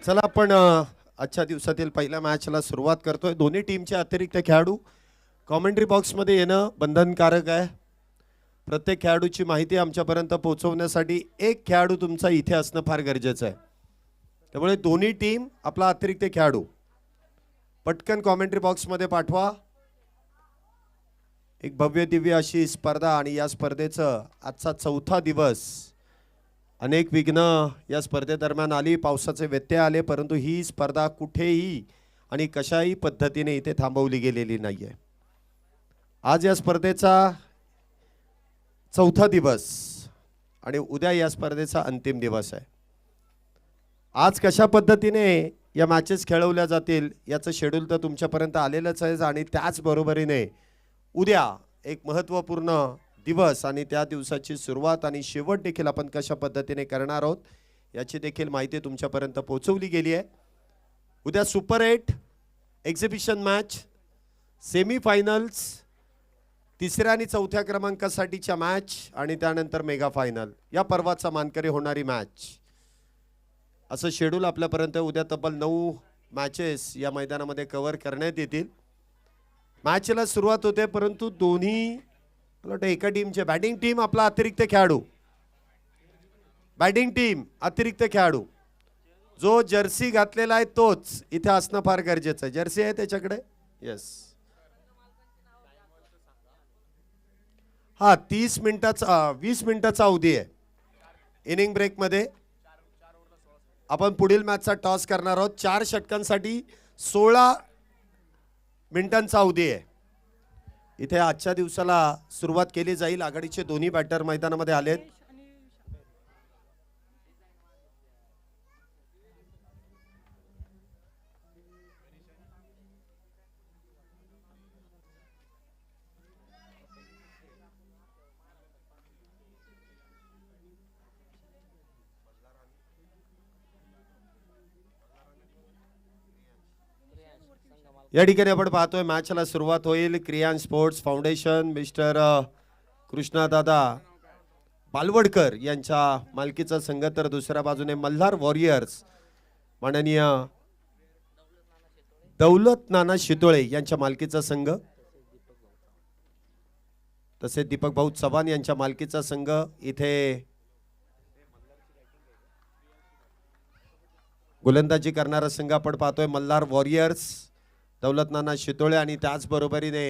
चला आपण आजच्या दिवसातील पहिल्या मॅचला सुरुवात करतोय. दोन्ही टीमचे अतिरिक्त खेळाडू कॉमेंट्री बॉक्समध्ये येणं बंधनकारक आहे. प्रत्येक खेळाडूची माहिती आमच्यापर्यंत पोहोचवण्यासाठी एक खेळाडू तुमचा इथे असणं फार गरजेचं आहे. त्यामुळे दोन्ही टीम आपला अतिरिक्त खेळाडू पटकन कॉमेंट्री बॉक्समध्ये पाठवा. एक भव्य दिव्य अशी स्पर्धा आणि या स्पर्धेचं आजचा चौथा दिवस. अनेक विघ्न या स्पर्धेदरम्यान आली, पावसाचे व्यत्यय आले, परंतु ही स्पर्धा कुठेही आणि कशाही पद्धतीने इथे थांबवली गेलेली नाहीये. आज या स्पर्धेचा चौथा दिवस आणि उद्या या स्पर्धेचा अंतिम दिवस आहे. आज कशा पद्धतीने या मॅचेस खेळवल्या जातील याचं शेड्यूल तर तुमच्यापर्यंत आलेलंच आहे आणि त्याचबरोबरीने उद्या एक महत्त्वपूर्ण दिवस आणि त्या दिवसाची सुरुवात आणि शेवट देखील आपण कशा पद्धतीने करणार आहोत याची देखील माहिती तुमच्यापर्यंत पोहोचवली गेली आहे. उद्या सुपर 8 एक्झिबिशन मॅच, सेमीफायनल्स, तिसऱ्या आणि चौथ्या क्रमांकासाठीच्या मॅच आणि त्यानंतर मेगा फायनल, या पर्वाचा मानकरी होणारी मॅच, असं शेड्यूल आपल्यापर्यंत उद्या तब्बल 9 मॅचेस या मैदानामध्ये कव्हर करण्यात येतील. मॅचला सुरुवात होते, परंतु दोन्ही एका टीमचे बॅटिंग टीम आपला अतिरिक्त खेळाडू, बॅटिंग टीम अतिरिक्त खेळाडू जो जर्सी घातलेला आहे तोच इथे असणं फार गरजेचं आहे. जर्सी आहे त्याच्याकडे? येस. हा 30 मिनिटाचा 20 मिनिटाचा अवधी आहे. इनिंग ब्रेकमध्ये आपण पुढील मॅचचा टॉस करणार आहोत. 4 षटकांसाठी 16 मिनिटांचा अवधी आहे. इथे आजच्या दिवसाला सुरुवात केली जाईल. आघाडीचे दोन्ही बॅटर मैदानामध्ये आलेत. या ठिकाणी आपण पाहतोय मॅचला सुरुवात होईल. क्रियान स्पोर्ट्स फाउंडेशन मिस्टर कृष्णादादा बालवडकर यांच्या मालकीचा संघ, तर दुसऱ्या बाजूने मल्हार वॉरियर्स माननीय दौलत नाना शितोळे यांच्या मालकीचा संघ, तसेच दीपक भाऊ चव्हाण यांच्या मालकीचा संघ. इथे गोलंदाजी करणारा संघ आपण पाहतोय मल्हार वॉरियर्स, दौलत नाना शितोळे आणि त्याचबरोबरीने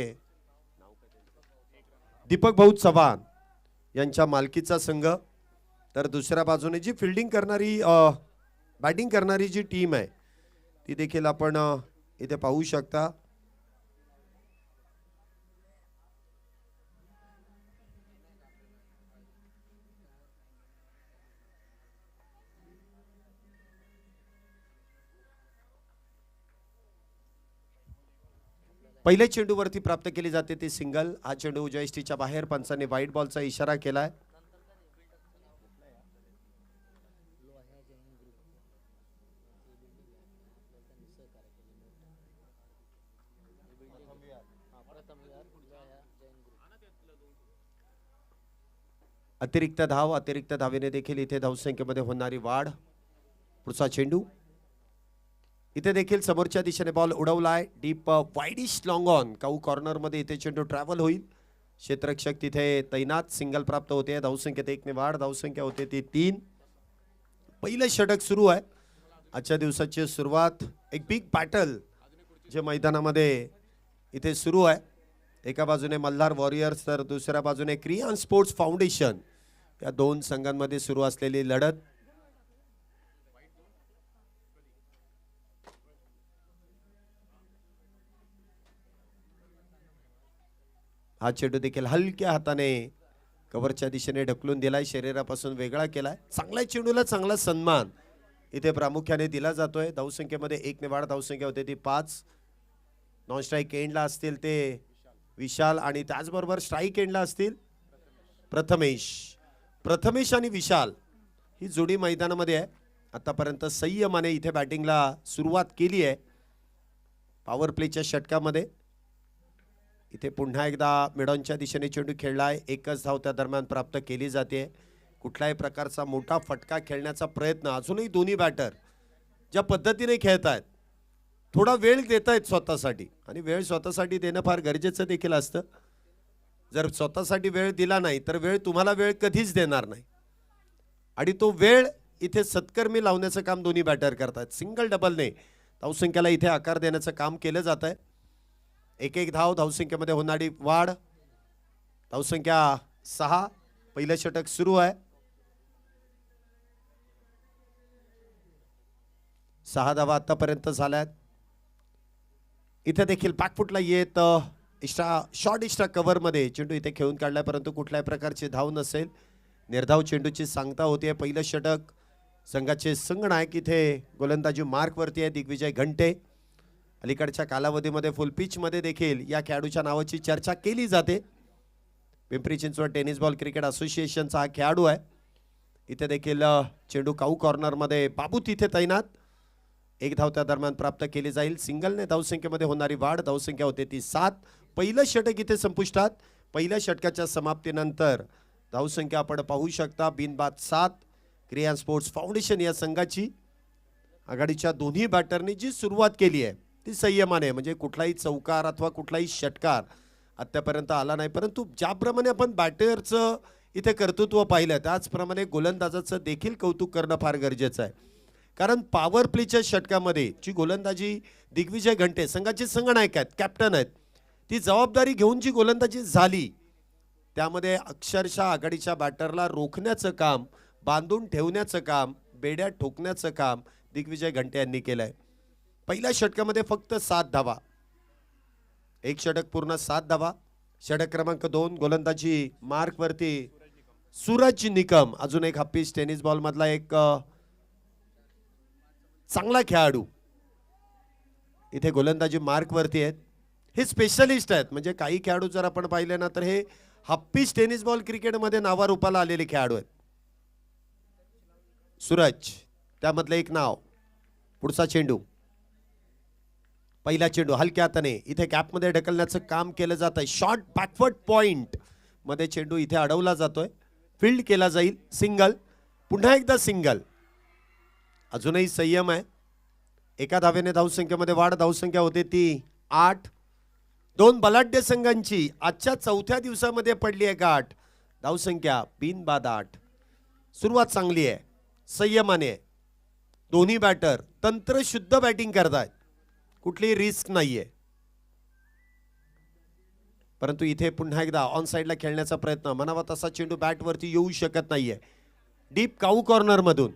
दीपक भाऊ चव्हाण यांच्या मालकीचा संघ. तर दुसऱ्या बाजूने जी फिल्डिंग करणारी बॅटिंग करणारी जी टीम आहे ती देखील आपण इथे पाहू शकता. पहिल्या चेंडूवरती प्राप्त केली जाते ती सिंगल. हा चेंडू जयष्टीच्या बाहेर, पंचांनी व्हाईट बॉलचा इशारा केलाय. अतिरिक्त धाव, अतिरिक्त धावेने देखील इथे धावसंख्येमध्ये होणारी वाढ. पुढचा चेंडू इथे देखील समोरच्या दिशेने बॉल उडवलाय. Deep wideish long on, cow corner मध्ये इथे चेंडू ट्रॅव्हल होईल. क्षेत्ररक्षक तिथे तैनात. सिंगल प्राप्त होते. धावसंख्येत 1 ने वाढ. धावसंख्या होते ती 3. पहिलं षटक सुरू आहे. आजच्या दिवसाची सुरुवात एक बिग बॅटल जे मैदानामध्ये इथे सुरू आहे. एका बाजूने मल्हार वॉरियर्स तर दुसऱ्या बाजूने क्रियान स्पोर्ट्स फाउंडेशन, या दोन संघांमध्ये सुरू असलेली लढत. हा चेंडू देखील हलक्या हाताने कव्हरच्या दिशेने ढकलून दिलाय, शरीरापासून वेगळा केलाय. चांगल्या चेंडूला चांगला सन्मान इथे प्रामुख्याने दिला जातोय. धावसंख्येमध्ये 1 ने वाढ. धावसंख्या होते ती 5. नॉन स्ट्राईक एंडला असतील ते विशाल आणि त्याचबरोबर स्ट्राईक एंडला असतील प्रथमेश. प्रथमेश आणि विशाल ही जोडी मैदानामध्ये आहे. आतापर्यंत संयमाने इथे बॅटिंगला सुरुवात केली आहे. पॉवर प्लेच्या षटकामध्ये इथे पुन्हा एकदा मिडॉनच्या दिशेने चेंडू खेळलाय. एकच धाव त्या दरम्यान प्राप्त केली जाते. कुठल्याही प्रकारचा मोठा फटका खेळण्याचा प्रयत्न अजूनही दोन्ही बॅटर ज्या पद्धतीने खेळतायत, थोडा वेळ देतायत स्वतःसाठी, आणि वेळ स्वतःसाठी देणं फार गरजेचं देखील असतं. जर स्वतःसाठी वेळ दिला नाही तर वेळ तुम्हाला वेळ कधीच देणार नाही, आणि तो वेळ इथे सत्कर्मी लावण्याचं काम दोन्ही बॅटर करतात. सिंगल डबलने धावसंख्येला इथे आकार देण्याचं काम केलं जात आहे. एक एक धाव, धावसंख्येमध्ये होणारी वाढ, धावसंख्या 6. पहिलं षटक सुरू आहे. 6 धावा आतापर्यंत झाल्यात. इथे देखील बॅकफुटला येत इष्टा शॉर्ट इष्टा कव्हरमध्ये चेंडू इथे खेळून काढलाय, परंतु कुठल्याही प्रकारची धाव नसेल. निर्धाव चेंडूची सांगता होतीये. पहिलं षटक संघाचे संघनायक इथे गोलंदाजी मार्कवरती आहे, दिग्विजय घंटे. अलीकडच्या कालावधीमध्ये फुल पिचमध्ये देखील या खेळाडूच्या नावाची चर्चा केली जाते. Pimpri Chinchwad tennis ball cricket असोसिएशनचा हा खेळाडू आहे. इथे देखील चेंडू काऊ कॉर्नरमध्ये बाबू तिथे तैनात. एक धाव त्या दरम्यान प्राप्त केली जाईल. सिंगलने धावसंख्येमध्ये होणारी वाढ, धावसंख्या होते ती 7. पहिलं षटक इथे संपुष्टात. पहिल्या षटकाच्या समाप्तीनंतर धावसंख्या आपण पाहू शकता बिनबाद 7. क्रिया स्पोर्ट्स फाउंडेशन या संघाची आघाडीच्या दोन्ही बॅटरनी जी सुरुवात केली आहे ती संयमाने, म्हणजे कुठलाही चौकार अथवा कुठलाही षटकार आतापर्यंत आला नाही, परंतु ज्याप्रमाणे आपण बॅटरचं इथे कर्तृत्व पाहिलं त्याचप्रमाणे गोलंदाजाचं देखील कौतुक करणं फार गरजेचं आहे. कारण पॉवर प्लेच्या षटकामध्ये जी गोलंदाजी दिग्विजय घंटे संघाचे संघनायक आहेत, कॅप्टन आहेत, ती जबाबदारी घेऊन जी गोलंदाजी झाली त्यामध्ये अक्षरशः आघाडीच्या बॅटरला रोखण्याचं काम, बांधून ठेवण्याचं काम, बेड्या ठोकण्याचं काम दिग्विजय घंटे यांनी केलंय. पहिल्या षटकामध्ये फक्त 7 धावा. एक षटक पूर्ण 7 धावा. षटक क्रमांक 2 गोलंदाजी मार्कवरती सूरज निकम, अजून एक हप्पीस टेनिस बॉल मधला एक चांगला खेळाडू इथे गोलंदाजी मार्कवरती आहेत. हे स्पेशलिस्ट आहेत, म्हणजे काही खेळाडू जर आपण पाहिले ना तर हे हप्पीस टेनिस बॉल क्रिकेटमध्ये नावारूपाला आलेले खेळाडू आहेत. सूरज त्यामधलं एक नाव. पुढचा चेंडू, पहिला चेंडू हलक्या हाताने इथे कॅपमध्ये ढकलण्याचं काम केलं जात आहे. शॉर्ट बॅकवर्ड पॉइंट मध्ये चेंडू इथे अडवला जातोय. फील्ड केला जाईल. सिंगल, पुन्हा एकदा सिंगल. अजूनही संयम आहे. एका धावेने धावसंख्येमध्ये वाढ, धावसंख्या होते ती 8. दोन बलाढ्य संघांची आजच्या चौथ्या दिवसामध्ये पडली आहे गाठ. धावसंख्या बिनबाद 8. सुरुवात चांगली आहे, संयमाने आहे. दोन्ही बॅटर तंत्रशुद्ध बॅटिंग करतायत, कुठलीही रिस्क नाहीये. परंतु इथे पुन्हा एकदा ऑन साइडला खेळण्याचा प्रयत्न, म्हणावा तसा चेंडू बॅटवरती येऊ शकत नाहीये. डीप काऊ कॉर्नर मधून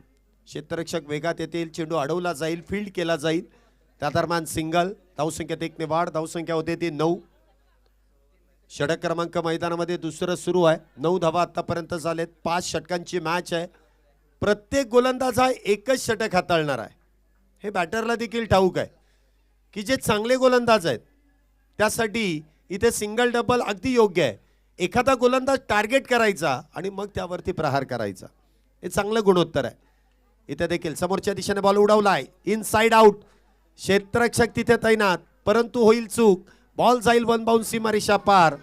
क्षेत्ररक्षक वेगात येतील, चेंडू अडवला जाईल, फील्ड केला जाईल. त्या दरम्यान सिंगल. धावसंख्येत 1 ने वाढ, धावसंख्या होते ती 9. षटक क्रमांक मैदानामध्ये दुसरं सुरू आहे. 9 धावा आतापर्यंत झालेत. 5 षटकांची मॅच आहे. प्रत्येक गोलंदाज हा एकच षटक हाताळणार आहे. हे बॅटरला देखील ठाऊक आहे की जे चांगले गोलंदाज आहेत त्यासाठी इथे सिंगल डबल अगदी योग्य आहे. एखादा गोलंदाज टार्गेट करायचा आणि मग त्यावरती प्रहार करायचा, हे चांगलं गुणोत्तर आहे. इथे देखील समोरच्या दिशेने बॉल उडवलाय, इनसाइड आउट. क्षेत्ररक्षक तिथे तैनात, परंतु होईल चूक. बॉल जाईल वन बाउंस सीमारेषा पार.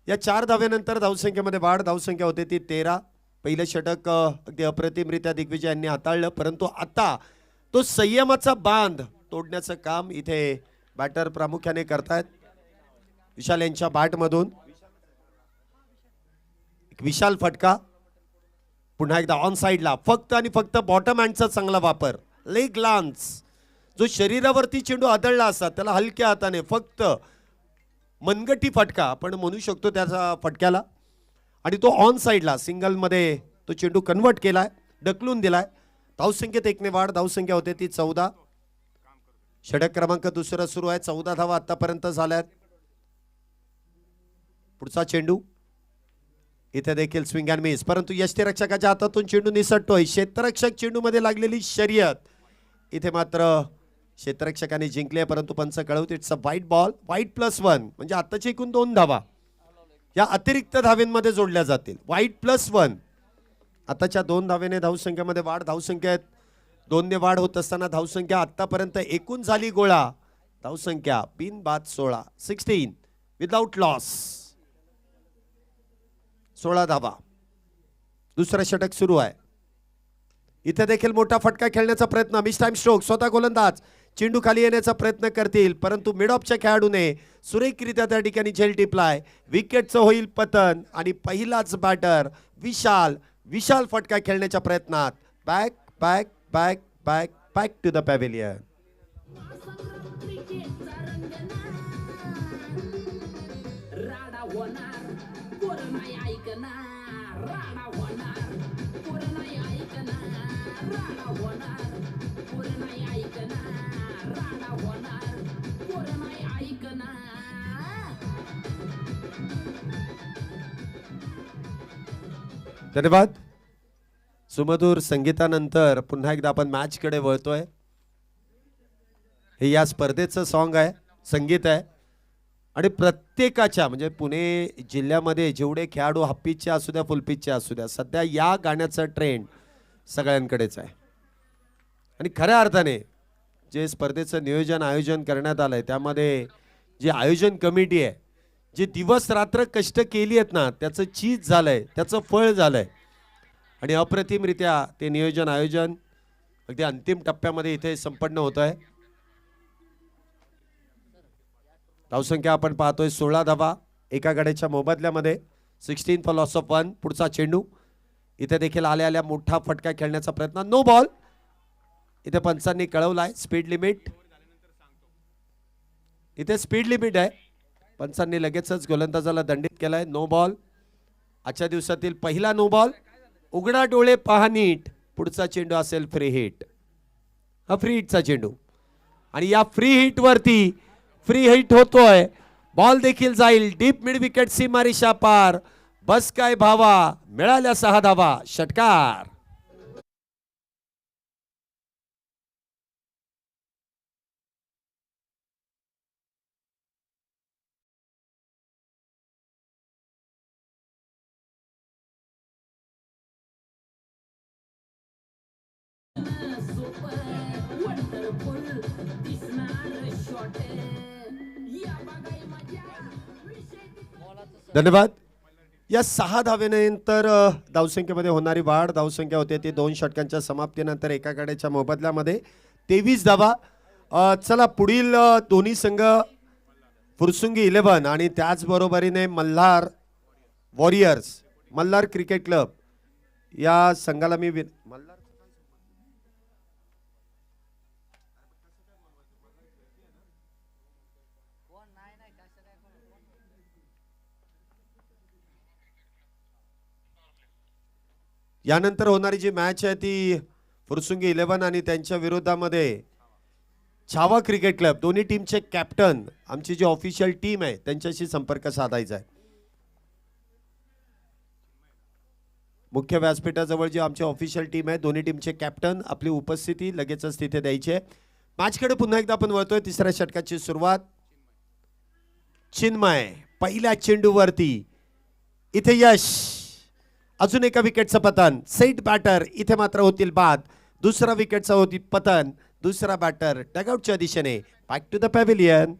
या 4 धावेनंतर धावसंख्येमध्ये वाढ, धावसंख्या होते ती 13. पहिलं षटक अगदी अप्रतिमरित्या दिग्विजय यांनी हाताळलं, परंतु आता तो संयमाचा बांध तोडण्याचं काम इथे बॅटर प्रामुख्याने करतायत. विशाल यांच्या बॅटमधून एक विशाल फटका. पुन्हा एकदा ऑन साइडला फक्त आणि फक्त बॉटम हँडचा चांगला वापर. लेग लान्स, जो शरीरावरती चेंडू आदळला असता त्याला हलक्या हाताने फक्त मनगटी फटका आपण म्हणू शकतो त्याचा फटक्याला, आणि तो ऑन साइडला सिंगल मध्ये तो चेंडू कन्वर्ट केलाय, ढकलून दिलाय. धावसंख्येत 1 ने वाढ, धावसंख्या होते ती 14. षटक क्रमांक दुसरा सुरू आहे. 14 धावा आतापर्यंत झाल्यात. पुढचा चेंडू इथे देखील स्विंग अँड मिस, परंतु यष्टीरक्षकाच्या हातातून चेंडू निसटतोय. क्षेत्ररक्षक चेंडू मध्ये लागलेली शर्यत इथे मात्र क्षेत्ररक्षकाने जिंकले, परंतु पंच कळवते इट्स अ वाईट बॉल. वाईट +1 म्हणजे आताची एकूण 2 धावा या अतिरिक्त धावेंमध्ये जोडल्या जातील. वाईट +1. आताच्या 2 धावेने धावसंख्येमध्ये वाढ, धावसंख्येत 2 ने वाढ होत असताना धावसंख्या आतापर्यंत एकूण झाली गोळा. धावसंख्या बिनबाद 16. 16 विदाउट लॉस. 16 धावा. दुसरा षटक सुरू आहे. इथे देखील मोठा फटका खेळण्याचा प्रयत्न. Miss time stroke. स्वतः गोलंदाज चेंडू खाली येण्याचा प्रयत्न करतील, परंतु मिड ऑफच्या खेळाडूने सुरेखरित्या त्या ठिकाणी झेल टिपलाय. विकेटचं होईल पतन आणि पहिलाच बॅटर विशाल फटका खेळण्याच्या प्रयत्नात. Back back back back back to the pavilion. धन्यवाद. सुमधुर संगीतानंतर पुन्हा एकदा आपण मॅच कडे वळतोय. हे या स्पर्धेचं सॉन्ग आहे, संगीत आहे आणि प्रत्येकाच्या म्हणजे पुणे जिल्ह्यामध्ये जेवढे खेळाडू हाफ पिचचे असू द्या फुल पिचचे असू द्या, सध्या या गाण्याचा ट्रेंड सगळ्यांकडेच आहे. आणि खऱ्या अर्थाने जे स्पर्धेचं नियोजन आयोजन करण्यात आलंय त्यामध्ये जे आयोजन कमिटी आहे, जे दिवस रात्र कष्ट केली आहेत ना, त्याचं चीज झालंय, त्याचं फळ झालंय आणि अप्रतिमरित्या ते नियोजन आयोजन अगदी अंतिम टप्प्यामध्ये इथे संपन्न होत आहे. धावसंख्या आपण पाहतोय 16 धावा एका गड्याच्या मोबदल्यामध्ये. 16 फॉर लॉस ऑफ 1. पुढचा चेंडू इथे देखील आल्या मोठा फटका खेळण्याचा प्रयत्न. No ball. इथे पंचांनी कळवलाय स्पीड लिमिट. इथे स्पीड लिमिट आहे. पंचांनी लगेचच गोलंदाजाला दंडित केलाय. No ball. आजच्या दिवसातील पहिला नो बॉल. उघडा डोळे पहा नीट. पुढचा चेंडू असेल फ्री हिट. हा फ्री हिटचा चेंडू आणि या फ्री हिट वरती फ्री हिट होतोय. बॉल देखील जाईल डीप मिड विकेट सीमारेषा पार. बस काय भावा, मिळाल्या 6 धावा. षटकार. धन्यवाद. या 6 धावेनंतर धावसंख्येमध्ये होणारी वाढ. धावसंख्या होते ती 2 षटकांच्या समाप्तीनंतर एका गड्याच्या मोबदल्यामध्ये 23 धावा. चला पुढील दोन्ही संघ फुरसुंगी 11 आणि त्याचबरोबरीने Malhar warriors, Malhar cricket club या संघाला मी मल्हार यानंतर होणारी जी मॅच आहे ती फुरसुंगी 11 आणि त्यांच्या विरोधामध्ये छावा क्रिकेट क्लब. दोन्ही टीमचे कॅप्टन आमची जी ऑफिशियल टीम आहे त्यांच्याशी संपर्क साधायचा आहे. मुख्य व्यासपीठाजवळ जी आमची ऑफिशियल टीम आहे दोन्ही टीमचे कॅप्टन आपली उपस्थिती लगेचच तिथे द्यायची आहे. मॅचकडे पुन्हा एकदा आपण वळतोय. तिसऱ्या षटकाची सुरुवात. चिन्मय पहिल्या चेंडूवरती. इथे यश. अजून एका विकेटचं पतन. सेट बॅटर इथे मात्र होतील बाद. दुसरा विकेटचा होती पतन. दुसरा बॅटर डगआउटच्या दिशेने. Back to the pavilion.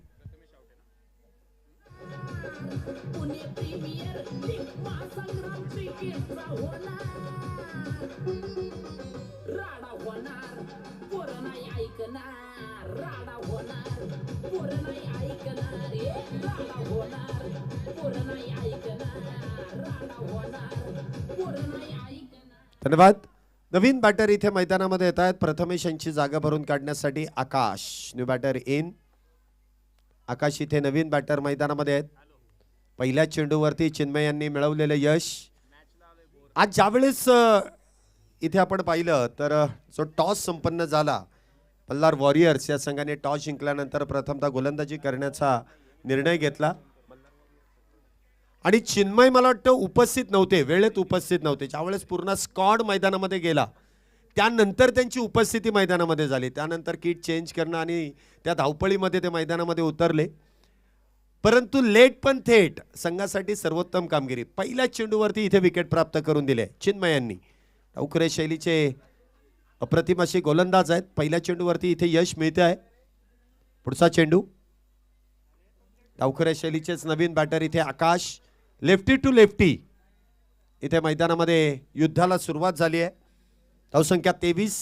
धन्यवाद. नवीन बॅटर इथे मैदानामध्ये येत आहेत. प्रथमेश यांची जागा भरून काढण्यासाठी Akash. New batter in. Akash इथे नवीन बॅटर मैदानामध्ये आहेत. पहिल्या चेंडूवरती चिन्मय यांनी मिळवलेलं यश. आज ज्यावेळेस इथे आपण पाहिलं तर जो टॉस संपन्न झाला, मल्हार वॉरियर्स या संघाने टॉस जिंकल्यानंतर प्रथमतः गोलंदाजी करण्याचा निर्णय घेतला आणि चिन्मय मला वाटतं उपस्थित नव्हते, वेळेत उपस्थित नव्हते. ज्यावेळेस पूर्ण स्क्वॉड मैदानामध्ये गेला त्यानंतर त्यांची उपस्थिती मैदानामध्ये झाली. त्यानंतर किट चेंज करणं आणि त्या धावपळीमध्ये ते मैदानामध्ये उतरले. परंतु लेट पण थेट संघासाठी सर्वोत्तम कामगिरी. पहिल्या चेंडूवरती इथे विकेट प्राप्त करून दिले चिन्मय यांनी. डावखुरे शैलीचे अप्रतिम असे गोलंदाज आहेत. पहिल्या चेंडूवरती इथे यश मिळते आहे. पुढचा चेंडू. डावखुरे शैलीचेच नवीन बॅटर इथे आकाश. Lefty to lefty. इथे मैदानामध्ये युद्धाला सुरुवात झाली आहे. धावसंख्या 23.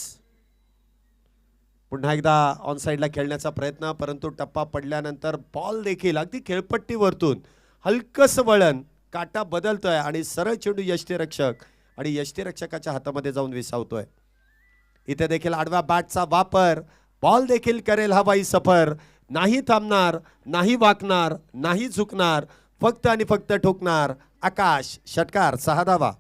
पुन्हा एकदा ऑन साइडला खेळण्याचा प्रयत्न, परंतु टप्पा पडल्यानंतर बॉल देखील अगदी खेळपट्टीवरतून हलकस वळण, काटा बदलतोय आणि सरळ चेंडू यष्टीरक्षक आणि यष्टीरक्षकाच्या हातामध्ये जाऊन विसावतोय. इथे देखील आडव्या बॅटचा वापर, बॉल देखील करेल हवाई सफर, नाही थांबणार, नाही वाकणार, नाही झुकणार, फक्त आणि फक्त ठोकणार. आकाश, षटकार, 6 धावा.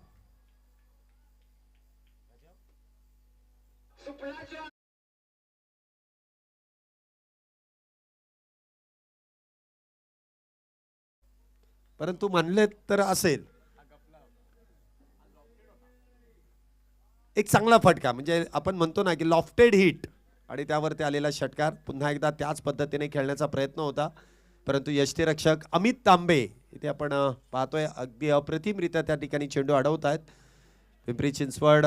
परंतु म्हणले तर असेल एक चांगला फटका, म्हणजे आपण म्हणतो ना की लॉफ्टेड हिट, आणि त्यावरती आलेला षटकार. पुन्हा एकदा त्याच पद्धतीने खेळण्याचा प्रयत्न होता, परंतु यष्टीरक्षक अमित तांबे इथे आपण पाहतोय अगदी अप्रतिमरित्या त्या ठिकाणी चेंडू अडवत आहेत. पिंपरी चिंचवड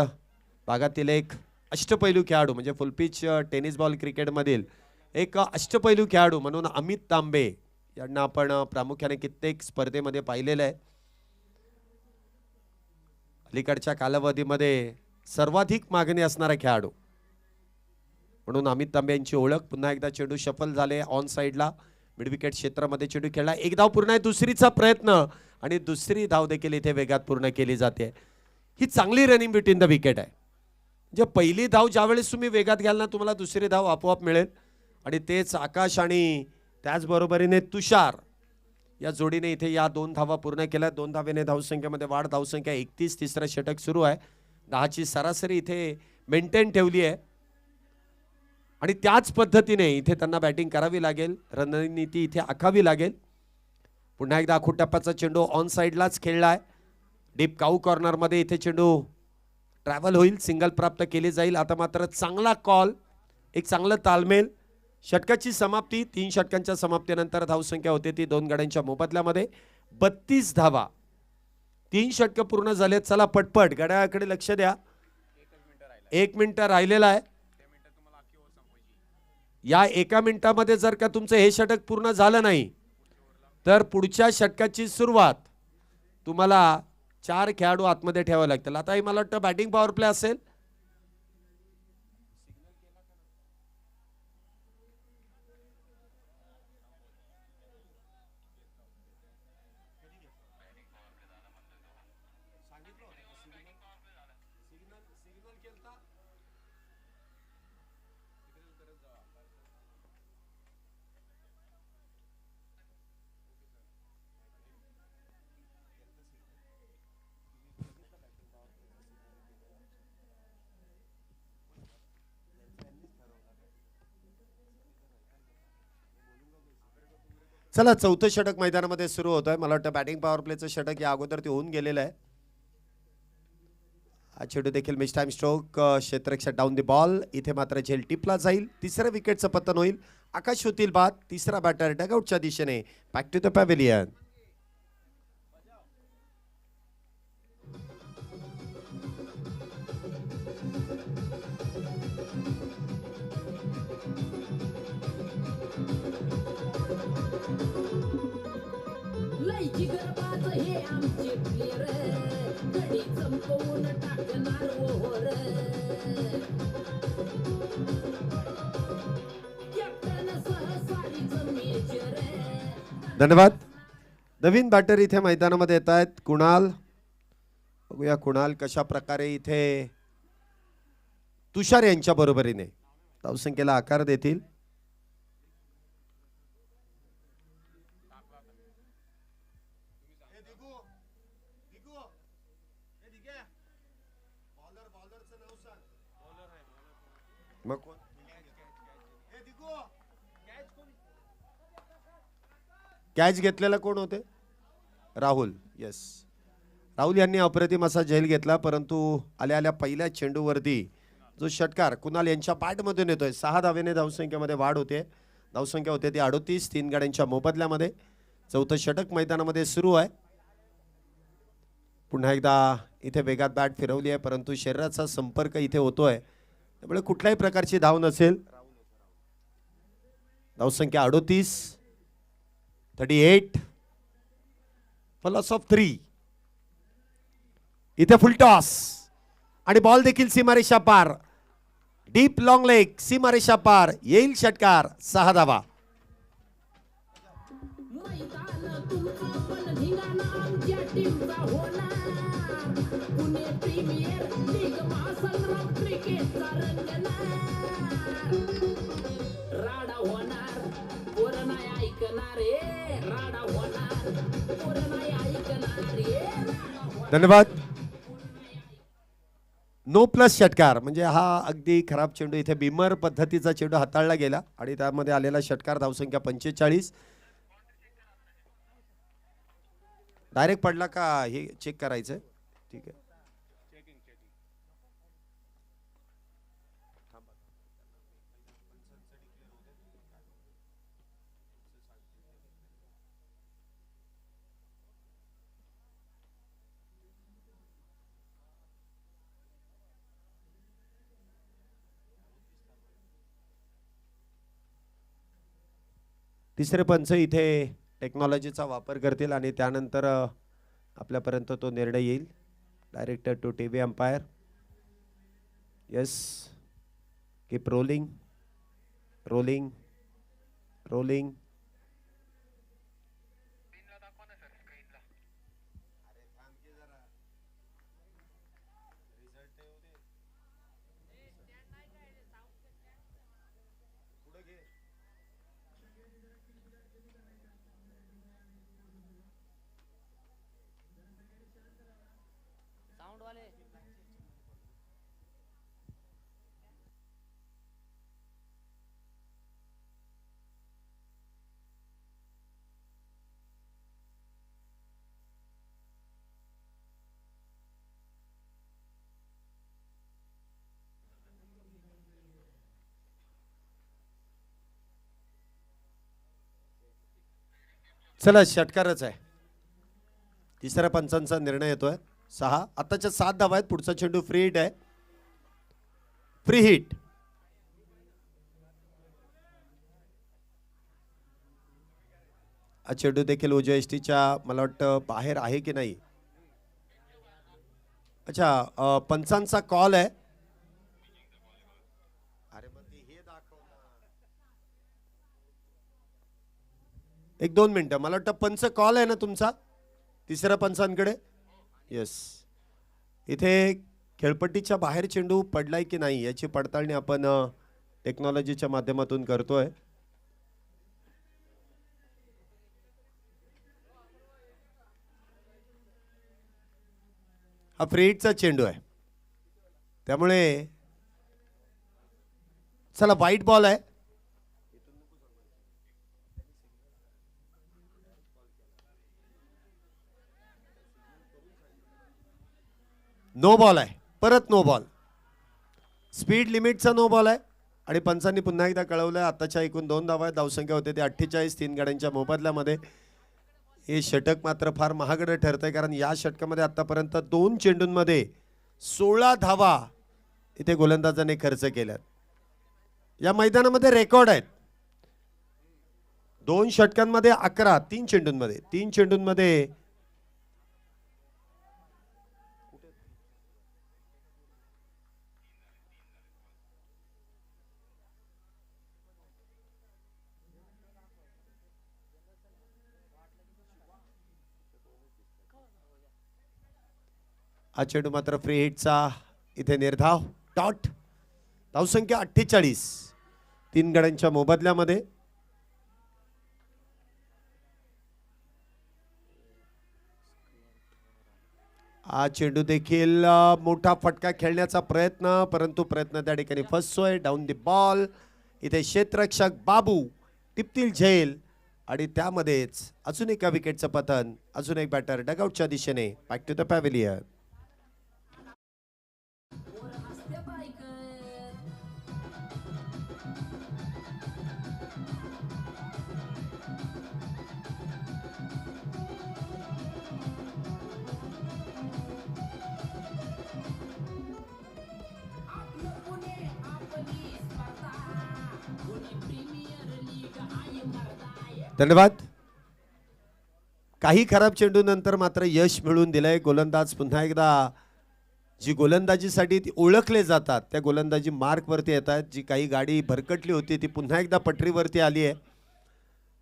भागातील एक अष्टपैलू खेळाडू, म्हणजे फुलपिच टेनिस बॉल क्रिकेटमधील एक अष्टपैलू खेळाडू म्हणून अमित तांबे यांना आपण प्रामुख्याने कित्येक स्पर्धेमध्ये पाहिलेलं आहे. अलीकडच्या कालावधीमध्ये सर्वाधिक मागणी असणारा खेळाडू म्हणून अमित तांबे यांची ओळख. पुन्हा एकदा चेंडू शफल झाले ऑन साइडला, मिड विकेट क्षेत्रामध्ये चेंडू खेळला. एक धाव पूर्ण आहे, दुसरीचा प्रयत्न आणि दुसरी धाव देखील इथे वेगात पूर्ण केली जाते. ही चांगली रनिंग बिटवीन द विकेट आहे. जे पहिली धाव ज्यावेळेस तुम्ही वेगात घ्याल ना, तुम्हाला दुसरी धाव आपोआप मिळेल. आणि तेच आकाश आणि त्याचबरोबरीने तुषार या जोडीने इथे या 2 धावा पूर्ण केल्या. 2 धावेने धावसंख्येमध्ये वाढ, धावसंख्या 31. तिसरं षटक सुरू आहे. 10ची सरासरी इथे मेंटेन ठेवली आहे आणि त्याच पद्धतीने इथे त्यांना बॅटिंग करावी लागेल, रणनीती इथे आखावी लागेल. पुन्हा एकदा आखूड टप्प्याचा चेंडू ऑन साइडलाच खेळलाय. डीप काऊ कॉर्नरमध्ये इथे चेंडू ट्रॅव्हल होईल, सिंगल प्राप्त केली जाईल. आता मात्र चांगला कॉल, एक चांगलं तालमेल. षटकाची समाप्ती, 3 षटकांच्या समाप्तीनंतर धावसंख्या होते ती 2 गड्यांच्या मोबदल्यामध्ये 32 धावा. 3 षटक पूर्ण झाले. चला पटपट गड्याकडे लक्ष द्या. 1 मिनिट राहिलेला आहे. या 1 मिनिटामध्ये जर का तुमचं हे षटक पूर्ण झालं नाही तर पुढच्या षटकाची सुरुवात तुम्हाला 4 खेळाडू आतमध्ये ठेवावे लागतील. आता हे मला वाटतं बॅटिंग पॉवर प्ले असेल. चला चौथं षटक मैदानामध्ये सुरू होत आहे. मला वाटतं बॅटिंग पॉवर प्लेचं षटक या अगोदर ते होऊन गेलेलं आहे. हा चेंडू देखील मिस टाइम स्ट्रोक, क्षेत्ररक्षक डाऊन द बॉल. इथे मात्र झेल टिपला जाईल. तिसऱ्या विकेटचं पतन होईल. आकाश होतील बाद. तिसरा बॅटर डगआउटच्या दिशेने बॅक टू द पॅव्हिलियन. धन्यवाद. नवीन बॅटर इथे मैदानामध्ये येत आहेत. कुणाल, बघूया कुणाल कशा प्रकारे इथे तुषार यांच्या बरोबरीने धावसंख्येला आकार देतील. कॅच घेतलेला कोण होते? राहुल. येस, राहुल यांनी अप्रतिम असा झेल घेतला, परंतु आल्या आल्या पहिल्या चेंडूवरती जो षटकार कुणाल यांच्या बॅटमधून येतोय. 6 धावेने धावसंख्येमध्ये वाढ होते. धावसंख्या होते ती 38. 3 गड्यांच्या मोबदल्यामध्ये चौथं षटक मैदानामध्ये सुरू आहे. पुन्हा एकदा इथे वेगात बॅट फिरवली आहे, परंतु शरीराचा संपर्क इथे होतोय, त्यामुळे कुठल्याही प्रकारची धाव नसेल. धावसंख्या 38. 38 प्लस ऑफ 3. इथे फुल टॉस आणि बॉल देखील सीमारेषा पार. डीप लॉंग लेग सीमारेषा पार. येईल षटकार. 6 धावा. धन्यवाद. नो प्लस षटकार म्हणजे हा अगदी खराब चेंडू. इथे बिमर पद्धतीचा चेंडू हाताळला गेला आणि त्यामध्ये आलेला षटकार. धावसंख्या 45. डायरेक्ट पडला का हे चेक करायचं. ठीक आहे. तिसरे पंच इथे टेक्नॉलॉजीचा वापर करतील आणि त्यानंतर आपल्यापर्यंत तो निर्णय येईल. Director to TV umpire. Yes. Keep rolling rolling rolling. चला षटकारच आहे. तिसऱ्या पंचांचा निर्णय येतोय. 6. आताच्या 7 धावा आहेत. पुढचा चेंडू फ्री हिट आहे. Free hit. हा चेंडू देखील उजव्या एसटीच्या मला वाटतं बाहेर आहे की नाही. अच्छा पंचांचा कॉल आहे. एक 2 मिनिटं. मला वाटतं पंच कॉल आहे ना तुमचा तिसऱ्या पंचांकडे. येस. इथे खेळपट्टीच्या बाहेर चेंडू पडलाय की नाही याची पडताळणी आपण टेक्नॉलॉजीच्या माध्यमातून करतोय. हा फ्री हिटचा चेंडू आहे त्यामुळे चला वाईट बॉल आहे. नो बॉल आहे. परत नो बॉल. स्पीड लिमिटचा नो बॉल आहे आणि पंचांनी पुन्हा एकदा कळवलंय. आताच्या एकूण 2 धावा आहेत. धावसंख्या होते ते 48. 3 गाड्यांच्या मोबदल्यामध्ये. हे षटक मात्र फार महागडं ठरतंय कारण या षटकामध्ये आतापर्यंत 2 चेंडूंमध्ये 16 धावा इथे गोलंदाजाने खर्च केल्यात. या मैदानामध्ये रेकॉर्ड आहेत. 2 षटकांमध्ये 11. 3 चेंडूंमध्ये हा चेंडू मात्र फ्री हिटचा. इथे निर्धाव डॉट. धावसंख्या 48. 3 गड्यांच्या मोबदल्यामध्ये. हा चेंडू देखील मोठा फटका खेळण्याचा प्रयत्न परंतु प्रयत्न त्या ठिकाणी फसतोय. Down the ball. इथे क्षेत्ररक्षक बाबू टिपतील झेल आणि त्यामध्येच अजून एका विकेटचं पतन. अजून एक बॅटर डगआउटच्या दिशेने. Back to the pavilion. धन्यवाद. काही खराब चेंडू नंतर मात्र यश मिळवून दिलंय. गोलंदाज पुन्हा एकदा जी गोलंदाजीसाठी ती ओळखले जातात त्या गोलंदाजी मार्कवरती येतात. जी काही गाडी भरकटली होती ती पुन्हा एकदा पटरीवरती आली आहे.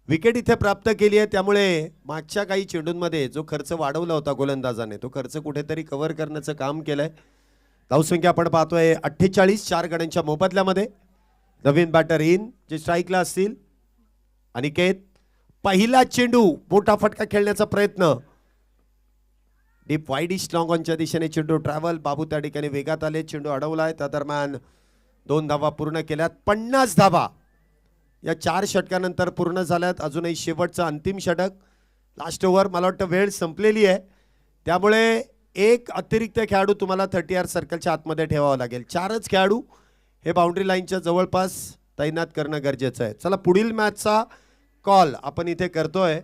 विकेट इथे प्राप्त केली आहे. त्यामुळे मागच्या काही चेंडूंमध्ये जो खर्च वाढवला होता गोलंदाजाने तो खर्च कुठेतरी कव्हर करण्याचं काम केलंय. धावसंख्या आपण पाहतोय 48 4 गड्यांच्या मोबदल्यामध्ये. नवीन बॅटर इन जे स्ट्राईकला असतील. अनिकेत पहिला चेंडू मोठा फटका खेळण्याचा प्रयत्न. डीप वाईड स्ट्रॉंग ऑनच्या दिशेने चेंडू ट्रॅव्हल. बाबू त्या ठिकाणी वेगात आले. चेंडू अडवलाय. त्या दरम्यान 2 धावा पूर्ण केल्यात. 50 धावा या 4 षटकानंतर पूर्ण झाल्यात. अजूनही शेवटचं अंतिम षटक लास्ट ओव्हर. मला वाटतं वेळ संपलेली आहे. त्यामुळे एक अतिरिक्त खेळाडू तुम्हाला 30 सर्कलच्या आतमध्ये ठेवावा लागेल. 4च खेळाडू हे बाउंड्री लाईनच्या जवळपास तैनात करणं गरजेचं आहे. चला पुढील मॅचचा कॉल आपण इथे करतोय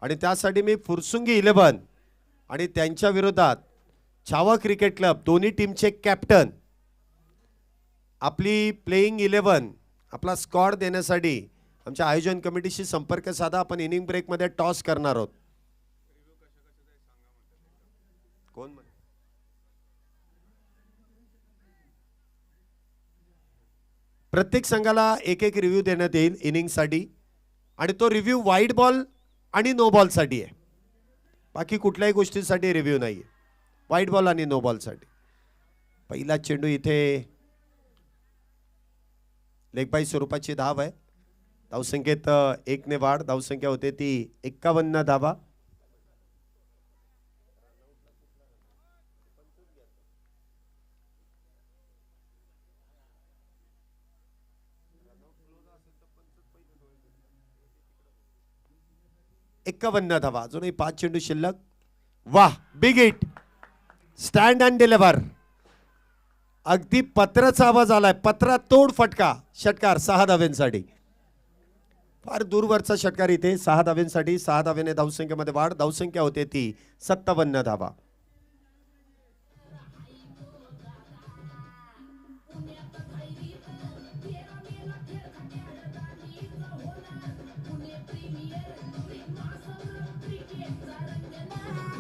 आणि त्यासाठी मी फुरसुंगी 11 आणि त्यांच्या विरोधात छावा क्रिकेट क्लब दोन्ही टीमचे कॅप्टन आपली प्लेइंग 11 आपला स्कॉड देण्यासाठी आमच्या आयोजन कमिटीशी संपर्क साधा. आपण इनिंग ब्रेकमध्ये टॉस करणार आहोत. कोण प्रत्येक संघाला एक एक रिव्ह्यू देण्यात येईल इनिंगसाठी आणि तो रिव्ह्यू वाईड बॉल आणि नो बॉलसाठी आहे. बाकी कुठल्याही गोष्टीसाठी रिव्ह्यू नाही आहे. वाईड बॉल आणि नो बॉलसाठी. पहिला चेंडू इथे लेगबाई स्वरूपाची धाव आहे. धावसंख्येत 1 ने वाढ. धावसंख्या होते ती 51 धावा. धावा. अजूनही 5 चेंडू शिल्लक. वाह big hit. Stand and deliver. अगदी पत्राचा आवाज आलाय. पत्रा तोड फटका. षटकार 6 धाव्यांसाठी. फार दूरवरचा षटकार इथे 6 धाव्यांसाठी. 6 धाव्याने धावसंख्येमध्ये वाढ. धावसंख्या होते ती 57 धावा.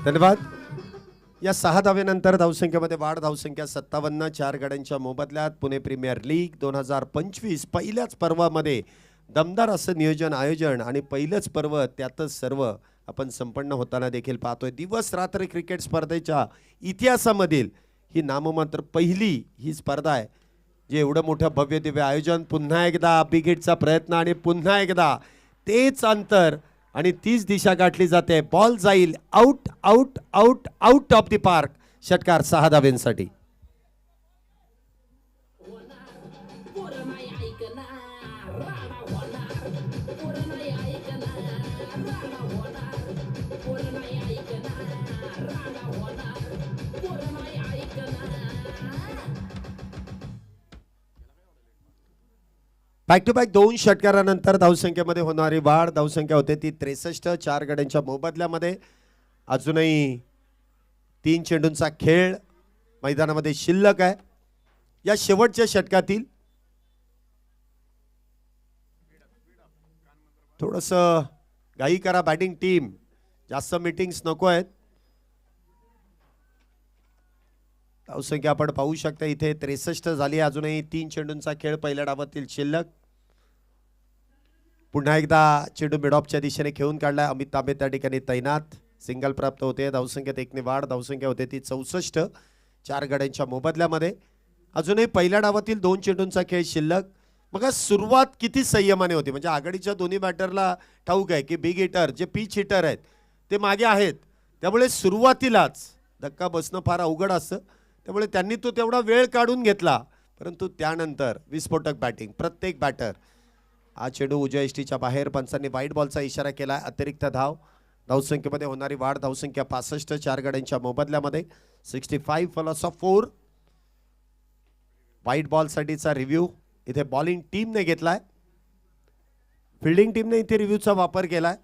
धन्यवाद. या 6 धावेनंतर धावसंख्येमध्ये वाढ. धावसंख्या 57. 4 गड्यांच्या मोबदल्यात पुणे प्रीमियर लीग 2025 पहिल्याच पर्वामध्ये दमदार असं नियोजन आयोजन आणि पहिलंच पर्व त्यातच सर्व आपण संपन्न होताना देखील पाहतोय. दिवस रात्र क्रिकेट स्पर्धेच्या इतिहासामधील ही नाममात्र पहिली ही स्पर्धा आहे जे एवढं मोठं भव्य दिव्य आयोजन. पुन्हा एकदा बिग हिटचा प्रयत्न आणि पुन्हा एकदा तेच अंतर आणि तीच दिशा गाठली जाते. बॉल जाईल out out out out of the park. षटकार 6 धाव्यांसाठी. बॅक टू बॅक 2 षटकारानंतर धावसंख्येमध्ये होणारी वाढ. धावसंख्या होते ती 63. 4 गड्यांच्या मोबदल्यामध्ये अजूनही 3 चेंडूंचा खेळ मैदानामध्ये शिल्लक आहे. या शेवटच्या षटकातील थोडंसं घाई करा बॅटिंग टीम. जास्त मीटिंग्स नको आहेत. धावसंख्या आपण पाहू शकता इथे 63 झाली. अजूनही 3 चेंडूंचा खेळ पहिल्या डावातील शिल्लक. पुन्हा एकदा चेंडू मिडऑफच्या दिशेने खेळून काढलाय. अमित तांबे त्या ठिकाणी तैनात. सिंगल प्राप्त होते. धावसंख्येत 1 ने वाढ. धावसंख्या होते ती 64. 4 गड्यांच्या मोबदल्यामध्ये अजूनही पहिल्या डावातील 2 चेंडूंचा खेळ शिल्लक. मग सुरुवात किती संयमाने होती. म्हणजे आघाडीच्या दोन्ही बॅटरला ठाऊक आहे की बिग हिटर जे पिच हिटर आहेत ते मागे आहेत. त्यामुळे सुरुवातीलाच धक्का बसणं फार अवघड असतं. त्यामुळे त्यांनी तो तेवढा वेळ काढून घेतला. परंतु त्यानंतर विस्फोटक बॅटिंग. प्रत्येक बॅटर. हा चेंडू उजव्या यष्टीच्या बाहेर. पंचांनी वाईट बॉलचा इशारा केला. अतिरिक्त धाव. धावसंख्येमध्ये होणारी वाढ. धावसंख्या 65. 4 गड्यांच्या मोबदल्यामध्ये 65 फॉलोस ऑफ 4. वाईट बॉल साठीचा रिव्ह्यू इथे बॉलिंग टीमने घेतलाय. फिल्डिंग टीमने इथे रिव्ह्यूचा वापर केलाय.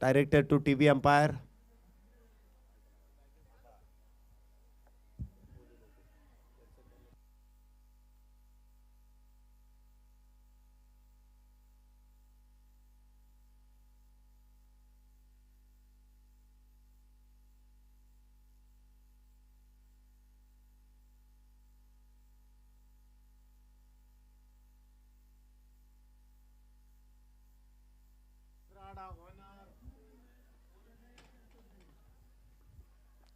Director to TV umpire.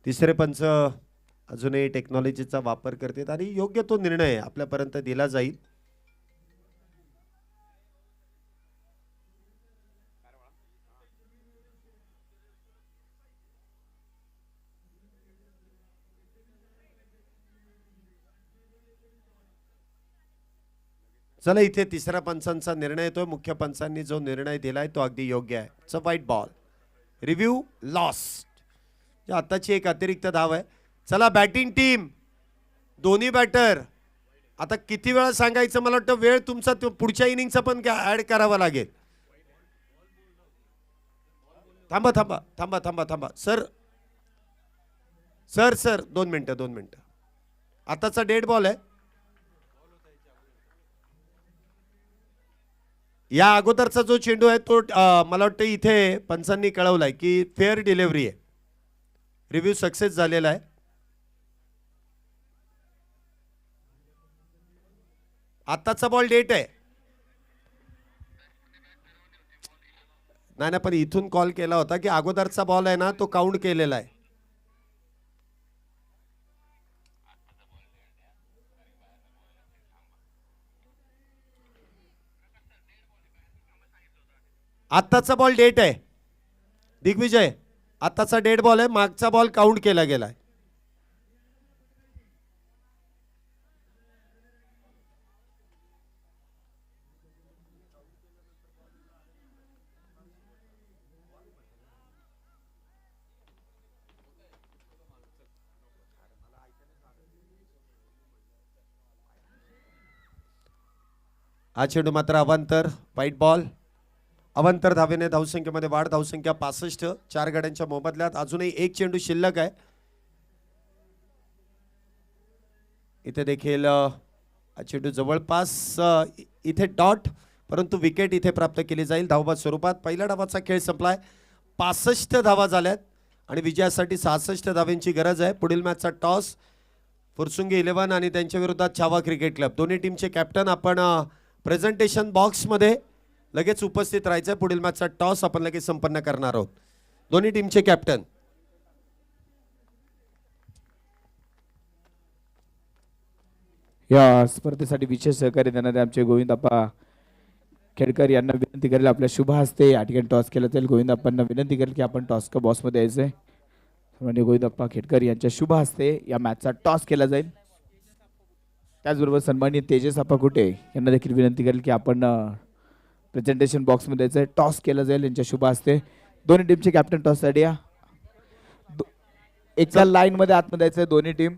तिसरे पंच अजूनही टेक्नॉलॉजीचा वापर करतात आणि योग्य तो निर्णय आपल्यापर्यंत दिला जाईल. चला इथे तिसऱ्या पंचांचा निर्णय येतोय. मुख्य पंचांनी जो निर्णय दिलाय तो अगदी योग्य आहे. इट्स अ वाईट बॉल. Review lost. आताची एक अतिरिक्त धाव आहे. चला बॅटिंग टीम, दोन्ही बॅटर. आता किती वेळा सांगायचं, मला वाटतं वेळ तुमचा पुढच्या इनिंगचा पण ऍड करावा लागेल. थांबा थांबा थांबा थांबा थांबा सर सर सर 2 मिनिटं 2 मिनिटं. आताचा डेड बॉल आहे. या अगोदरचा जो चेंडू आहे तो मला वाटतं इथे पंचांनी कळवलाय की फेअर डिलिव्हरी आहे. रिव्ह्यू सक्सेस झालेला आहे. आताचा बॉल डेट आहे. नाही पण इथून कॉल केला होता की अगोदरचा बॉल आहे ना तो काउंट केलेला आहे. आत्ताचा बॉल डेट आहे दिग्विजय. आत्ताचा डेड बॉल आहे. मागचा बॉल काउंट केला गेलाय. हा चेंडू मात्र अवांतर. वाईट बॉल. अवांतर धावेने धावसंख्येमध्ये वाढ. धावसंख्या 65. 4 गड्यांच्या मोबदल्यात अजूनही एक चेंडू शिल्लक आहे. इथे देखील चेंडू जवळपास इथे डॉट, परंतु विकेट इथे प्राप्त केली जाईल धावबाद स्वरूपात. पहिल्या डावाचा खेळ संपलाय. 65 धावा झाल्यात आणि विजयासाठी 66 धावांची गरज आहे. पुढील मॅचचा टॉस फुरसुंगी 11 आणि त्यांच्या विरोधात छावा क्रिकेट क्लब. दोन्ही टीमचे कॅप्टन आपण प्रेझेंटेशन बॉक्समध्ये लगेच उपस्थित राहायचं. पुढील मॅचचा टॉस आपण लगेच संपन्न करणार आहोत. दोन्ही टीमचे कॅप्टन. या स्पर्धेसाठी विशेष सहकार्य देणारे आमचे गोविंदप्पा खेडकर यांना विनंती करेल आपल्या शुभ हस्ते या ठिकाणी टॉस केला जाईल. गोविंदप्पांना विनंती करेल की आपण टॉस का बॉसमध्ये यायचंय. म्हणजे गोविंदप्पा खेडकर यांच्या शुभ हस्ते या मॅचचा टॉस केला जाईल. त्याचबरोबर सन्माननीय तेजस आप्पा कुटे यांना देखील विनंती करेल की आपण प्रेझेंटेशन बॉक्समध्ये यायचंय. टॉस केला जाईल यांच्या शुभ हस्ते. दोन्ही टीमचे कॅप्टन टॉससाठी या. एका लाईनमध्ये आतमध्ये यायचंय दोन्ही टीम.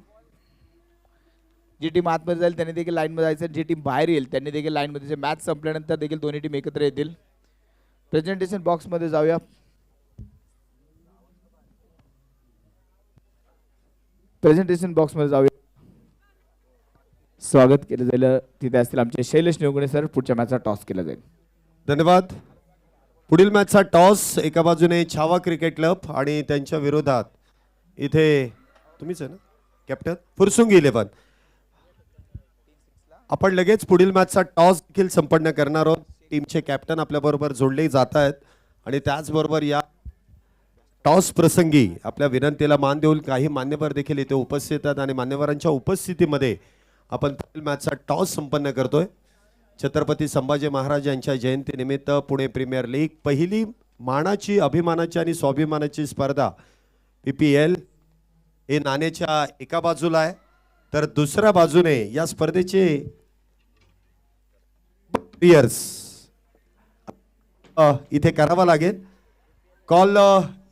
जी टीम आतमध्ये जाईल त्यांनी देखील लाईनमध्ये जायचं. जी टीम बाहेर येईल त्यांनी देखील लाईनमध्ये. मॅच संपल्यानंतर देखील दोन्ही टीम एकत्र येतील. प्रेझेंटेशन बॉक्समध्ये जाऊया. प्रेझेंटेशन बॉक्समध्ये जाऊया. स्वागत केलं जाईल. तिथे असतील आमचे शैलेश निवगुणे सर. पुढच्या मॅचचा टॉस केला जाईल. धन्यवाद. पुढील मॅचचा टॉस एका बाजूने छावा क्रिकेट क्लब आणि त्यांच्या विरोधात इथे तुम्हीच आहे ना कॅप्टन फुरसुंगी 11. आपण लगेच पुढील मॅचचा टॉस देखील संपन्न करणार आहोत. टीमचे कॅप्टन आपल्याबरोबर जोडले जात आहेत आणि त्याचबरोबर या टॉस प्रसंगी आपल्या विनंतीला मान देऊन काही मान्यवर देखील इथे उपस्थित आहेत आणि मान्यवरांच्या उपस्थितीमध्ये आपण पुढील मॅचचा टॉस संपन्न करतोय. छत्रपती संभाजी महाराज यांच्या जयंतीनिमित्त पुणे प्रीमियर लीग पहिली मानाची, अभिमानाची आणि स्वाभिमानाची स्पर्धा PPL हे नाण्याच्या एका बाजूला आहे, तर दुसऱ्या बाजूने या स्पर्धेचे इथे करावा लागेल. कॉल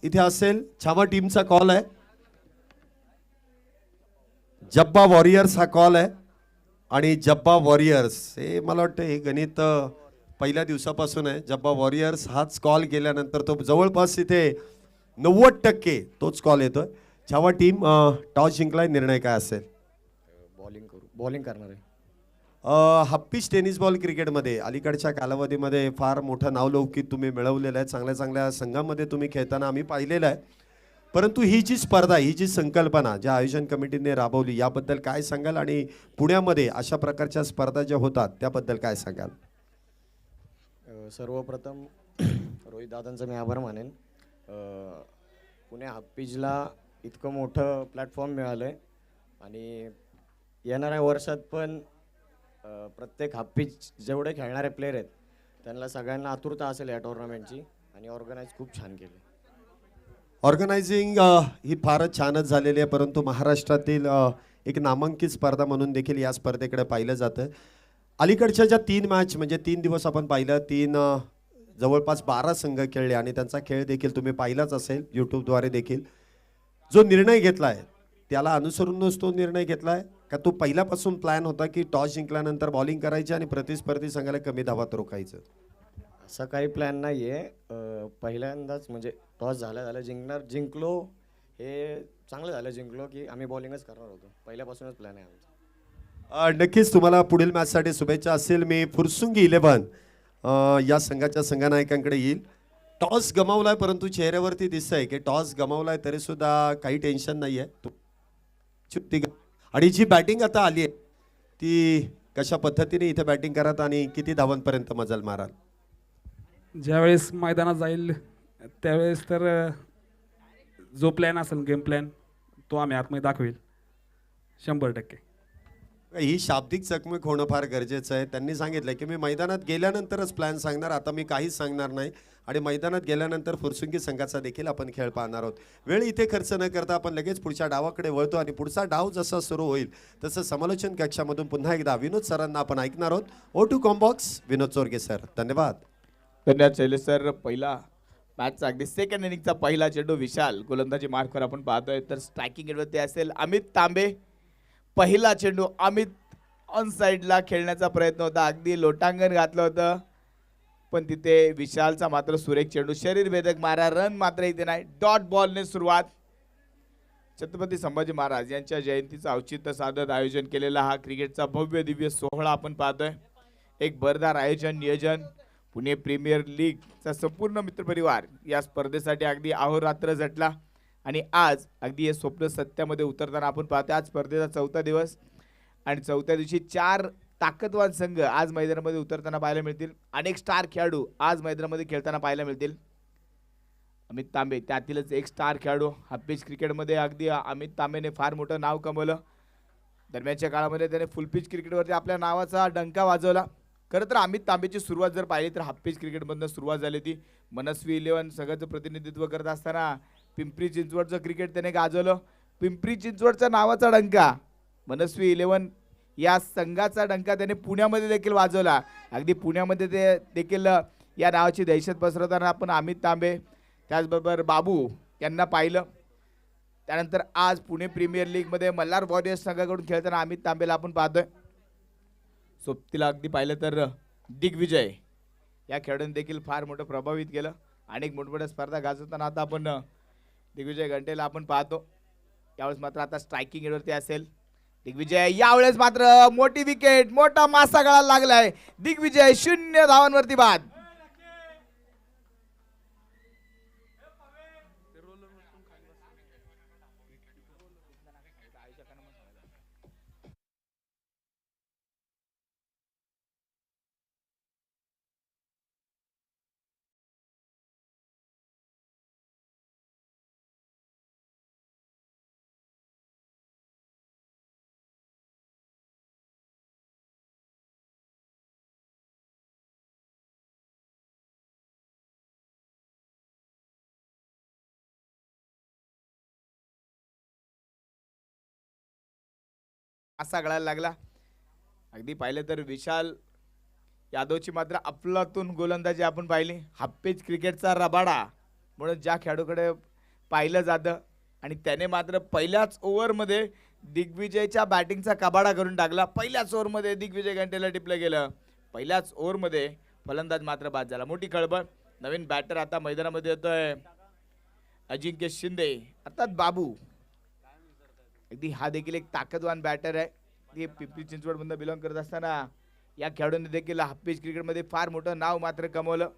इथे असेल. छावा टीमचा कॉल आहे. जब्बा वॉरियर्स हा कॉल आहे आणि जब्बा वॉरियर्स हे मला वाटतं हे गणित पहिल्या दिवसापासून आहे. जब्बा वॉरियर्स हाच कॉल केल्यानंतर तो जवळपास इथे 90% तोच कॉल येतोय. छावा टीम टॉस जिंकलाय. निर्णय काय असेल? बॉलिंग करणार आहे. हप्पीच टेनिस बॉल क्रिकेटमध्ये अलीकडच्या कालावधीमध्ये फार मोठं नावलौकिक तुम्ही मिळवलेलं आहे. चांगल्या चांगल्या संघामध्ये तुम्ही खेळताना आम्ही पाहिलेलं आहे. परंतु ही जी स्पर्धा, ही जी संकल्पना ज्या आयोजन कमिटीने राबवली याबद्दल काय सांगाल आणि पुण्यामध्ये अशा प्रकारच्या स्पर्धा ज्या होतात त्याबद्दल काय सांगाल? सर्वप्रथम रोहित दादांचा मी आभार मानेन. पुणे हप्पीजला इतकं मोठं प्लॅटफॉर्म मिळालं आहे आणि येणाऱ्या वर्षात पण प्रत्येक हाफ पिच जेवढे खेळणारे प्लेयर आहेत त्यांना सगळ्यांना आतुरता असेल या टुर्नामेंटची आणि ऑर्गनाईज खूप छान केली. ऑर्गनायझिंग ही फारच छानच झालेली आहे, परंतु महाराष्ट्रातील एक नामांकित स्पर्धा म्हणून देखील या स्पर्धेकडे पाहिलं जातं. अलीकडच्या ज्या 3 मॅच म्हणजे 3 दिवस आपण पाहिलं, 3 जवळपास 12 संघ खेळले आणि त्यांचा खेळ देखील तुम्ही पाहिलाच असेल यूट्यूबद्वारे देखील. जो निर्णय घेतलाय त्याला अनुसरूनच तो निर्णय घेतलाय का तो पहिल्यापासून प्लॅन होता की टॉस जिंकल्यानंतर बॉलिंग करायची आणि प्रतिस्पर्धी संघाला कमी धावात रोखायचं? असं काही प्लॅन नाही आहे. पहिल्यांदाच म्हणजे टॉस झालं जिंकलो हे चांगलं झालं, जिंकलो की आम्ही बॉलिंगच करणार होतो. पहिल्यापासूनच प्लॅन आहे आमचा. नक्कीच तुम्हाला पुढील मॅचसाठी शुभेच्छा असेल. मी फुरसुंगी 11 या संघाच्या संघनायकांकडे येईल. टॉस गमावलाय परंतु चेहऱ्यावरती दिसतंय की टॉस गमावलाय तरी सुद्धा काही टेन्शन नाही आहे. आणि जी बॅटिंग आता आली आहे ती कशा पद्धतीने इथे बॅटिंग करत आणि किती धावांपर्यंत मजल माराल? ज्यावेळेस मैदानात जाईल त्यावेळेस तर जो प्लॅन असेल गेम प्लॅन तो आम्ही आतमध्ये दाखवेल 100%. ही शाब्दिक चकमक होणं फार गरजेचं आहे. त्यांनी सांगितलं की मी मैदानात गेल्यानंतरच प्लॅन सांगणार, आता मी काहीच सांगणार नाही. आणि मैदानात गेल्यानंतर फुरसुंगी संघाचा देखील आपण खेळ पाहणार आहोत. वेळ इथे खर्च न करता आपण लगेच पुढच्या डावाकडे वळतो आणि पुढचा डाव जसा सुरू होईल तसं समालोचन कक्षामधून पुन्हा एकदा विनोद सरांना आपण ऐकणार आहोत. O2 कॉम्बॉक्स विनोद चोरगे सर. धन्यवाद. धन्यवाद शैलेश सर. पहिला मॅचचा अगदी सेकंड इनिंगचा पहिला चेंडू विशाल गोलंदाजी मार्कवर आपण पाहतोय. तर स्ट्रायकिंग एंडवरती असेल अमित तांबे. पहिला चेंडू अमित ऑन साईडला खेळण्याचा प्रयत्न होता, अगदी लोटांगण घातलं होतं पण तिथे विशालचा मात्र सुरेख चेंडू शरीर भेदक मारा. रन मात्र इथे नाही. डॉट बॉलने सुरुवात. छत्रपती संभाजी महाराज यांच्या जयंतीचं औचित्य साधत आयोजन केलेला हा क्रिकेटचा भव्य दिव्य सोहळा आपण पाहतोय. एक भरदार आयोजन नियोजन. पुणे प्रीमियर लीगचा संपूर्ण मित्रपरिवार या स्पर्धेसाठी अगदी अहोरात्र झटला आणि आज अगदी हे स्वप्न सत्यामध्ये उतरताना आपण पाहतोय. आज स्पर्धेचा 4था दिवस आणि 4थ्या दिवशी 4 ताकदवान संघ आज मैदानामध्ये उतरताना पाहायला मिळतील. अनेक स्टार खेळाडू आज मैदानामध्ये खेळताना पाहायला मिळतील. अमित तांबे त्यातीलच एक स्टार खेळाडू. हाफपिच क्रिकेटमध्ये अगदी अमित तांबेने फार मोठं नाव कमवलं. दरम्यानच्या काळामध्ये त्याने फुलपिच क्रिकेटवरती आपल्या नावाचा डंका वाजवला. खरं तर अमित तांबेची सुरुवात जर पाहिली तर हाफपिच क्रिकेटमधून सुरुवात झाली ती. मनस्वी 11 संघाचं प्रतिनिधित्व करत असताना पिंपरी चिंचवडचं क्रिकेट त्याने गाजवलं. पिंपरी चिंचवडच्या नावाचा डंका मनस्वी 11 या संघाचा डंका त्याने पुण्यामध्ये देखील वाजवला. अगदी पुण्यामध्ये ते देखील या नावाची दहशत पसरवताना आपण अमित तांबे त्याचबरोबर बाबू यांना पाहिलं. त्यानंतर आज पुणे प्रीमियर लीगमध्ये मल्हार वॉरियर्स संघाकडून खेळताना अमित तांबेला आपण पाहतोय. सोबतीला अगदी पाहिलं तर दिग्विजय या खेळाडूने देखील फार मोठं प्रभावित केलं. अनेक मोठमोठ्या स्पर्धा गाजवताना आता आपण दिग्विजय घंटेला आपण पाहतो. यावेळेस मात्र आता स्ट्रायकिंग एंडवरती असेल दिग्विजय. यावेळेस मात्र मोठी विकेट, मोठा मासा गळाला लागलाय. दिग्विजय 0 धावांवरती बाद. असा गळायला लागला. अगदी पाहिलं तर विशाल यादवची मात्र अफलातून गोलंदाजी आपण पाहिली. हाफपिच क्रिकेटचा रबाडा म्हणून ज्या खेळाडूकडे पाहिलं जातं आणि त्याने मात्र पहिल्याच ओव्हरमध्ये दिग्विजयच्या बॅटिंगचा कबाडा करून टाकला. पहिल्याच ओव्हरमध्ये दिग्विजय घंटेला टिपलं गेलं. पहिल्याच ओव्हरमध्ये फलंदाज मात्र बाद झाला. मोठी खळबळ. नवीन बॅटर आता मैदानामध्ये येतोय अजिंक्य शिंदे अर्थात बाबू. अगदी हा देखील एक ताकदवान बॅटर आहे. ते पिंपरी चिंचवडमधून बिलॉंग करत असताना या खेळाडूंनी देखील हाफपिच क्रिकेटमध्ये फार मोठं नाव मात्र कमवलं.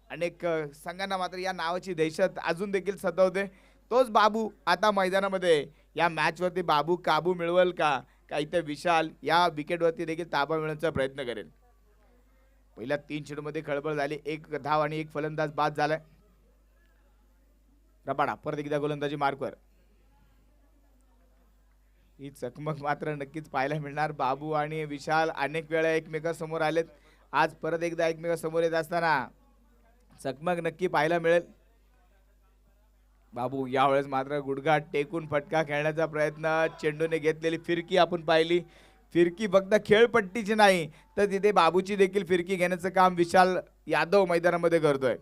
अनेक संघांना मात्र या नावाची दहशत अजून देखील सतावते. तोच बाबू आता मैदानामध्ये या मॅचवरती बाबू काबू मिळवेल का इथे विशाल या विकेटवरती देखील ताबा मिळवण्याचा प्रयत्न करेल. पहिल्या 3 चेंडूमध्ये खळबळ झाली. 1 धाव आणि 1 फलंदाज बाद झालाय. रबाडा परत एकदा गोलंदाजी मार्कवर. ही चकमक मात्र नक्कीच पाहायला मिळणार. बाबू आणि विशाल अनेक वेळा एकमेकांसमोर आलेत. आज परत एकदा एकमेकांसमोर येत असताना चकमक नक्की पाहायला मिळेल. बाबू यावेळेस मात्र गुडघा टेकून फटका खेळण्याचा प्रयत्न, चेंडूने घेतलेली फिरकी आपण पाहिली. फिरकी फक्त खेळपट्टीची नाही तर तिथे बाबूची देखील फिरकी घेण्याचं काम विशाल यादव मैदानामध्ये करतोय.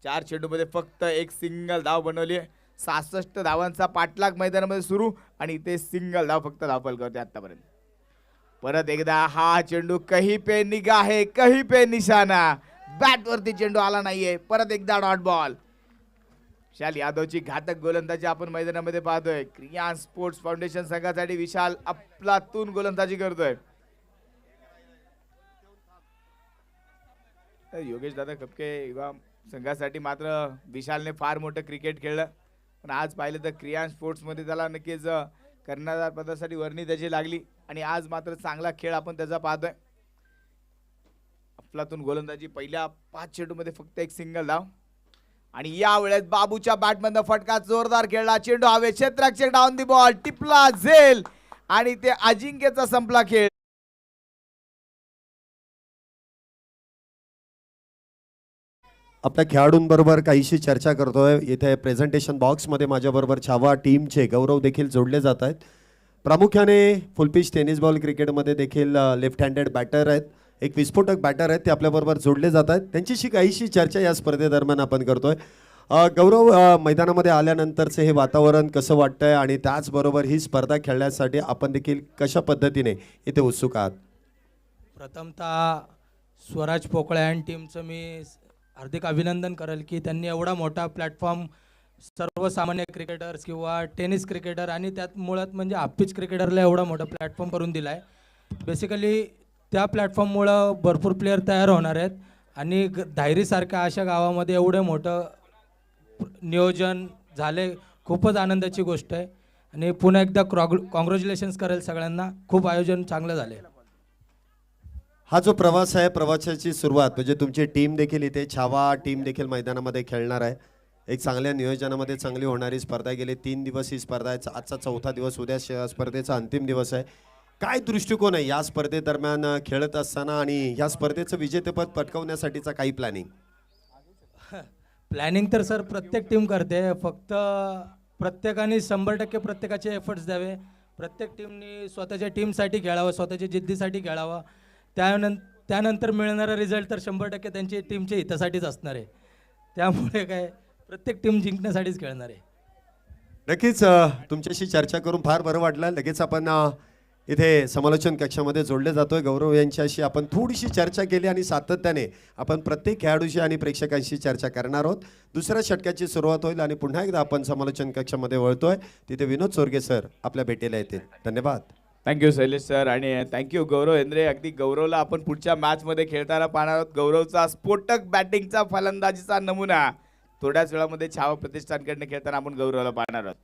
4 चेंडूमध्ये फक्त एक सिंगल धाव बनवली. 66 धावांचा पाठलाग मैदानामध्ये सुरू आणि इथे सिंगल धाव फक्त धावफल करते आतापर्यंत. परत एकदा हा चेंडू कहीं पे निगाह है कहीं पे निशाना, बॅट वरती चेंडू आला नाहीये. परत एकदा डॉट बॉल. विशाल यादवची घातक गोलंदाजी आपण मैदानामध्ये पाहतोय. क्रियान स्पोर्ट्स फाउंडेशन संघासाठी विशाल अफलातून गोलंदाजी करतोय. योगेश दादा कपके युवा संघासाठी मात्र विशालने फार मोठं क्रिकेट खेळलं, पण आज पाहिलं तर क्रियान स्पोर्ट्स मध्ये त्याला नक्कीच कर्णधार पदासाठी वर्णी त्याची लागली आणि आज मात्र चांगला खेळ आपण त्याचा पाहतोय. अफलातून गोलंदाजी. पहिल्या 5 चेंडूमध्ये फक्त एक सिंगल धाव आणि यावेळेस बाबूच्या बॅटमधनं फटका जोरदार खेळला. चेंडू हवे क्षेत्ररक्षक डाऊन दी बॉल, टिपला झेल आणि ते अजिंक्यचा संपला खेळ. आपल्या खेळाडूंबरोबर काहीशी चर्चा करतोय. इथे प्रेझेंटेशन बॉक्समध्ये माझ्याबरोबर छावा टीमचे गौरव देखील जोडले जात आहेत. प्रामुख्याने फुलपिच टेनिस बॉल क्रिकेटमध्ये देखील लेफ्ट हँडेड बॅटर आहेत, एक विस्फोटक बॅटर आहेत, ते आपल्याबरोबर जोडले जात आहेत. त्यांच्याशी काहीशी चर्चा या स्पर्धेदरम्यान आपण करतोय. गौरव, मैदानामध्ये आल्यानंतरचं हे वातावरण कसं वाटतंय आणि त्याचबरोबर ही स्पर्धा खेळण्यासाठी आपण देखील कशा पद्धतीने इथे उत्सुक आहात? प्रथमतः स्वराज पोकळे आणि टीमचं मी हार्दिक अभिनंदन करेल की त्यांनी एवढा मोठा प्लॅटफॉर्म सर्वसामान्य क्रिकेटर्स किंवा टेनिस क्रिकेटर आणि त्यात मुळात म्हणजे हाफपिच क्रिकेटरला एवढा मोठा प्लॅटफॉर्म करून दिला आहे. बेसिकली त्या प्लॅटफॉर्ममुळं भरपूर प्लेयर तयार होणार आहेत आणि धायरीसारख्या अशा गावामध्ये एवढं मोठं नियोजन झाले, खूपच आनंदाची गोष्ट आहे आणि पुन्हा एकदा कॉंग्रॅच्युलेशन्स करेल सगळ्यांना. खूप आयोजन चांगलं झाले. हा जो प्रवास आहे, प्रवासाची सुरुवात म्हणजे तुमची टीम देखील इथे छावा टीम देखील मैदानामध्ये खेळणार आहे. एक चांगल्या नियोजनामध्ये चांगली होणारी स्पर्धा. गेले 3 दिवस ही स्पर्धा आहे. आजचा 4था दिवस, उद्या स्पर्धेचा अंतिम दिवस आहे. काय दृष्टिकोन आहे या स्पर्धेदरम्यान खेळत असताना आणि या स्पर्धेचं विजेतेपद पटकावण्यासाठीचा काही प्लॅनिंग? प्लॅनिंग तर सर प्रत्येक टीम करते, फक्त प्रत्येकाने 100% प्रत्येकाचे एफर्ट्स द्यावे. प्रत्येक टीमनी स्वतःच्या टीमसाठी खेळावं, स्वतःच्या जिद्दीसाठी खेळावं. त्यानंतर मिळणारा रिझल्ट तर 100% त्यांची टीमच्या हितासाठीच असणार आहे. त्यामुळे काय प्रत्येक टीम जिंकण्यासाठीच खेळणार आहे. नक्कीच तुमच्याशी चर्चा करून फार बरं वाटलं. लगेच आपण इथे समालोचन कक्षामध्ये जोडले जातोय. गौरव यांच्याशी आपण थोडीशी चर्चा केली आणि सातत्याने आपण प्रत्येक खेळाडूशी आणि प्रेक्षकांशी चर्चा करणार आहोत. दुसऱ्या षटकाची सुरुवात होईल आणि पुन्हा एकदा आपण समालोचन कक्षामध्ये वळतोय. तिथे विनोद चोरगे सर आपल्या भेटीला येतील. धन्यवाद. थँक्यू शैलेश सर आणि थँक्यू गौरव हेंद्रे. अगदी गौरवला आपण पुढच्या मॅचमध्ये खेळताना पाहणार आहोत. गौरवचा स्फोटक बॅटिंगचा फलंदाजीचा नमुना थोड्याच वेळामध्ये छावा प्रतिष्ठानकडनं खेळताना आपण गौरवला पाहणार आहोत.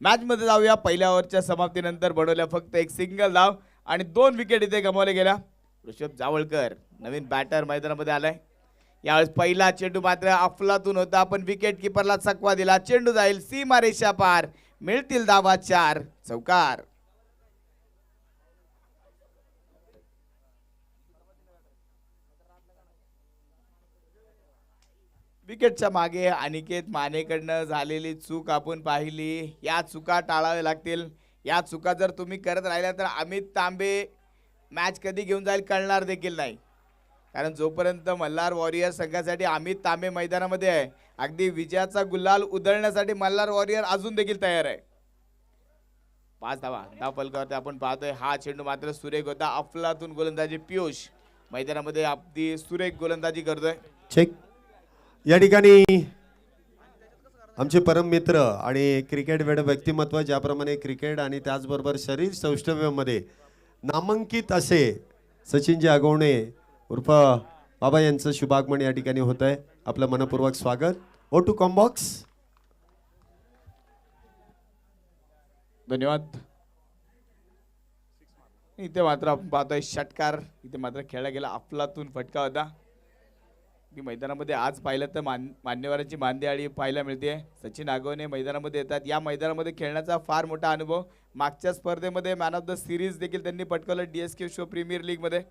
मॅचमध्ये जाऊया. पहिल्या ओव्हरच्या समाप्तीनंतर बनवल्या फक्त एक सिंगल धाव आणि 2 विकेट इथे गमावले गेल्या. ऋषभ जावळकर नवीन बॅटर मैदानामध्ये आलाय. यावेळेस पहिला चेंडू मात्र अफलातून होता, पण विकेट किपरला चकवा दिला. चेंडू जाईल सीमारेषा पार, मिळतील धावा 4, चौकार. विकेटच्या मागे अनिकेत मानेकडनं झालेली चूक आपण पाहिली. या चुका टाळाव्या लागतील. या चुका जर तुम्ही करत राहिल्या तर अमित तांबे मॅच कधी घेऊन जाईल कळणार देखील नाही. कारण जोपर्यंत मल्हार वॉरियर संघासाठी अमित तांबे मैदानामध्ये आहे, अगदी विजयाचा गुलाल उधळण्यासाठी मल्हार वॉरियर अजून देखील तयार आहे. 5 धावा धाव फलकावरती आपण पाहतोय. हा चेंडू मात्र सुरेख होता. अफलातून गोलंदाजी पियुष मैदानामध्ये अगदी सुरेख गोलंदाजी करतोय. चेक. या ठिकाणी आमचे परम मित्र आणि क्रिकेट वेड व्यक्तिमत्व, ज्याप्रमाणे क्रिकेट आणि त्याचबरोबर शरीर सौष्ठव्यामध्ये नामांकित असे सचिनजी आगवणे उर्फ बाबा यांचं शुभागमन या ठिकाणी होत आहे. आपलं मनपूर्वक स्वागत. O2 combox. धन्यवाद. इथे मात्र आपण पाहतोय षटकार. इथे मात्र खेळला गेला. अफलातून फटका होता. मी मैदानामध्ये आज पाहिलं तर मान्यवरांची मानदेआळी पाहायला मिळते. सचिन आगवणे मैदानामध्ये येतात. या मैदानामध्ये खेळण्याचा फार मोठा अनुभव. मागच्या स्पर्धेमध्ये मॅन ऑफ द सिरीज देखील त्यांनी पटकावलं DSK शो प्रीमियर लीगमध्ये.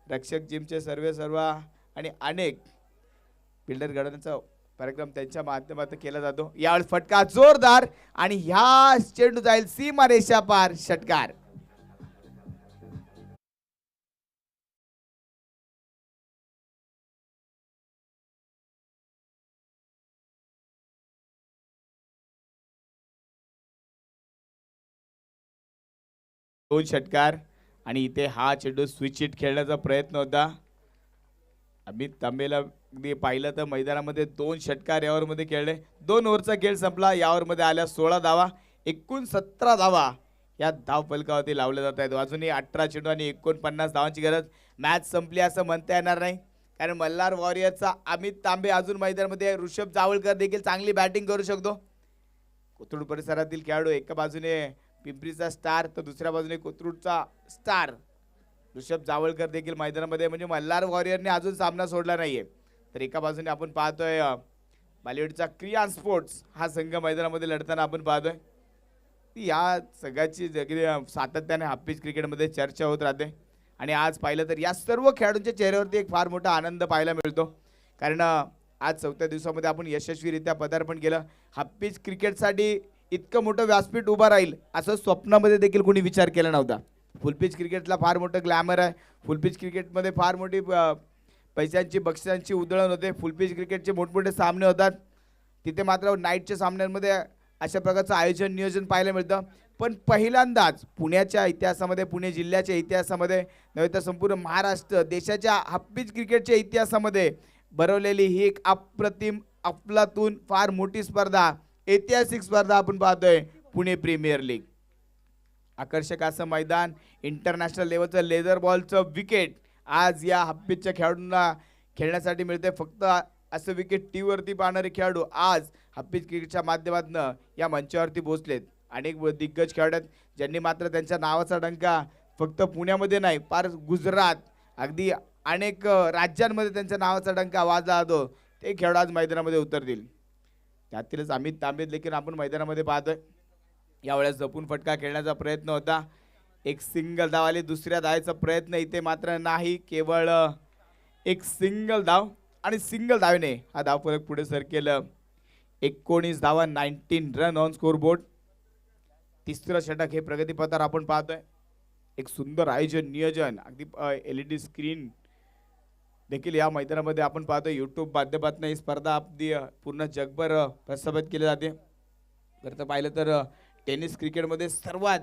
रक्षक जिमचे सर्व आणि अनेक बिल्डर घडवण्याचा कार्यक्रम त्यांच्या माध्यमातून केला जातो. यावेळेस फटका जोरदार आणि ह्या चेंडू जाईल सीमारेषा पार. षटकार. दोन षटकार आणि इथे हा चेंडू स्विच हिट खेळण्याचा प्रयत्न होता. अमित तांबेला अगदी पाहिलं तर मैदानामध्ये 2 षटकार यावरमध्ये खेळले. 2 ओव्हरचा खेळ संपला. यावरमध्ये आल्या 16 धावा. एकूण 17 धावा या धाव फलकावरती लावल्या जात आहेत. अजूनही 18 चेंडू आणि 49 धावांची गरज. मॅच संपली असं म्हणता येणार नाही, कारण मल्हार वॉरियरचा अमित तांबे अजून मैदानामध्ये आहे. ऋषभ जावळकर देखील चांगली बॅटिंग करू शकतो. कोथरूड परिसरातील खेळाडू एका बाजूने पिंपरीचा स्टार तर दुसऱ्या बाजूने कोथरूडचा स्टार ऋषभ जावळकर देखील मैदानामध्ये, म्हणजे मल्हार वॉरियरने अजून सामना सोडला नाहीये. तर एका बाजूने आपण पाहतोय बॉलिवूडचा क्रियान स्पोर्ट्स हा संघ मैदानामध्ये लढताना आपण पाहतोय. या संघाची सातत्याने हाफिज क्रिकेटमध्ये चर्चा होत राहते. आणि आज पाहिलं तर या सर्व खेळाडूंच्या चेहऱ्यावरती एक फार मोठा आनंद पाहायला मिळतो, कारण आज 4थ्या दिवसामध्ये आपण यशस्वीरित्या पदार्पण केलं. हाफिज क्रिकेटसाठी इतकं मोठं व्यासपीठ उभा राहील असं स्वप्नामध्ये देखील कोणी विचार केला नव्हता. फुलपिच क्रिकेटला फार मोठं ग्लॅमर आहे. फुलपिच क्रिकेटमध्ये फार मोठी पैशांची बक्षिसांची उधळण होते. फुलपिच क्रिकेटचे मोठमोठे सामने होतात. तिथे मात्र नाईटच्या सामन्यांमध्ये अशा प्रकारचं आयोजन नियोजन पाहायला मिळतं. पण पहिल्यांदाच पुण्याच्या इतिहासामध्ये, पुणे जिल्ह्याच्या इतिहासामध्ये नव्हे तर संपूर्ण महाराष्ट्र देशाच्या हाफिज क्रिकेटच्या इतिहासामध्ये भरवलेली ही एक अप्रतिम अफलातून फार मोठी स्पर्धा, ऐतिहासिक स्पर्धा आपण पाहतोय पुणे प्रीमियर लीग. आकर्षक असं मैदान, इंटरनॅशनल लेवलचं लेदर बॉलचं विकेट आज या हाफिजच्या खेळाडूंना खेळण्यासाठी मिळते. फक्त असं विकेट टीव्हीवरती पाहणारे खेळाडू आज हाफिज क्रिकेटच्या माध्यमातून या मंचावरती पोहोचलेत. अनेक दिग्गज खेळाडू आहेत ज्यांनी मात्र त्यांच्या नावाचा डंका फक्त पुण्यामध्ये नाही, फार गुजरात अगदी अनेक राज्यांमध्ये त्यांच्या नावाचा डंका वाजला जातो. ते खेळाडू आज मैदानामध्ये उतरतील. त्यातीलच अमित तांबे देखील आपण मैदानामध्ये पाहतोय. यावेळेस जपून फटका खेळण्याचा प्रयत्न होता. एक सिंगल धाव आली. दुसऱ्या धावेचा प्रयत्न इथे मात्र नाही, केवळ एक सिंगल धाव आणि सिंगल धावेने हा धावफलक पुढे सरकेल. 19 धावा, 19 रन ऑन स्कोर बोर्ड. तिसरं षटक हे प्रगतीपथावर आपण पाहतोय. एक सुंदर आयोजन नियोजन, अगदी LED स्क्रीन देखील या मैदानामध्ये आपण पाहतोय. यूट्यूब माध्यमातून ही स्पर्धा अगदी पूर्ण जगभर प्रस्थापित केली जाते. तर पाहिलं तर टेनिस क्रिकेटमध्ये सर्वात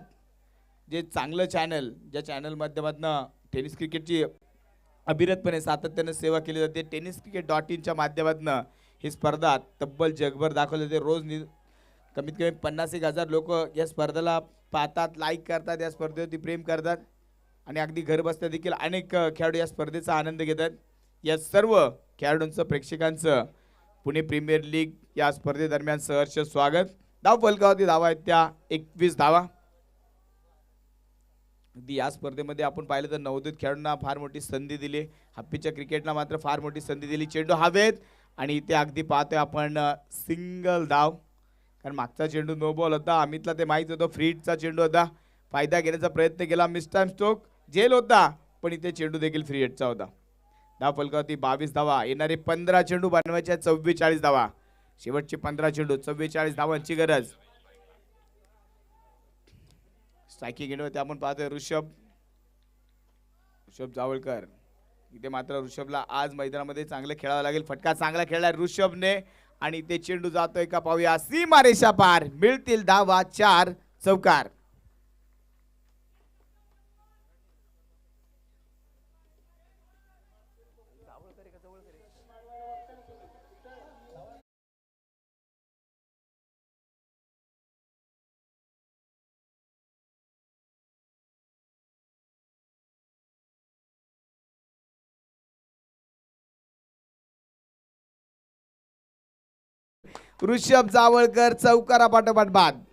जे चांगलं चॅनल, ज्या चॅनल माध्यमातून टेनिस क्रिकेटची अविरतपणे सातत्याने सेवा केली जाते, tenniscricket.in माध्यमातून ही स्पर्धा तब्बल जगभर दाखवली जाते. रोज कमीत कमी 50,000 लोक या स्पर्धेला पाहतात, लाईक करतात, या स्पर्धेवरती प्रेम करतात आणि अगदी घर बसल्या देखील अनेक खेळाडू या स्पर्धेचा आनंद घेतात. या सर्व खेळाडूंचं, प्रेक्षकांचं पुणे प्रीमियर लीग या स्पर्धेदरम्यान सहर्ष स्वागत. धाव फलकावरती धावा आहेत त्या 21 धावा. अगदी या स्पर्धेमध्ये आपण पाहिलं तर नवोदित खेळाडूंना फार मोठी संधी दिली. हाफिजच्या क्रिकेटला मात्र फार मोठी संधी दिली. चेंडू हवेत आणि इथे अगदी पाहतोय आपण सिंगल धाव, कारण मागचा चेंडू नो बॉल होता. अमितला ते माहीत होतं, फ्री हिटचा चेंडू होता. फायदा घेण्याचा प्रयत्न केला, मिस टाइम स्ट्रोक जेल होता, पण इथे चेंडू देखील फ्री हिटचा होता. धाव फलकावरती 22 धावा. येणारे 15 चेंडू बनवायच्या 44 धावा. शेवटचे 15 चेंडू, 44 धावांची गरज. स्ट्रायकिंग एंडवरती आपण पाहतोय ऋषभ जावळकर. इथे मात्र ऋषभला आज मैदानामध्ये चांगलं खेळावं लागेल. फटका चांगला खेळलाय ऋषभने आणि ते चेंडू जातोय का पाहूया. सीमारेषा पार. मिळतील धावा 4 चौकार. ऋषभ जावळकर चौकारापाठोपाठ बाद.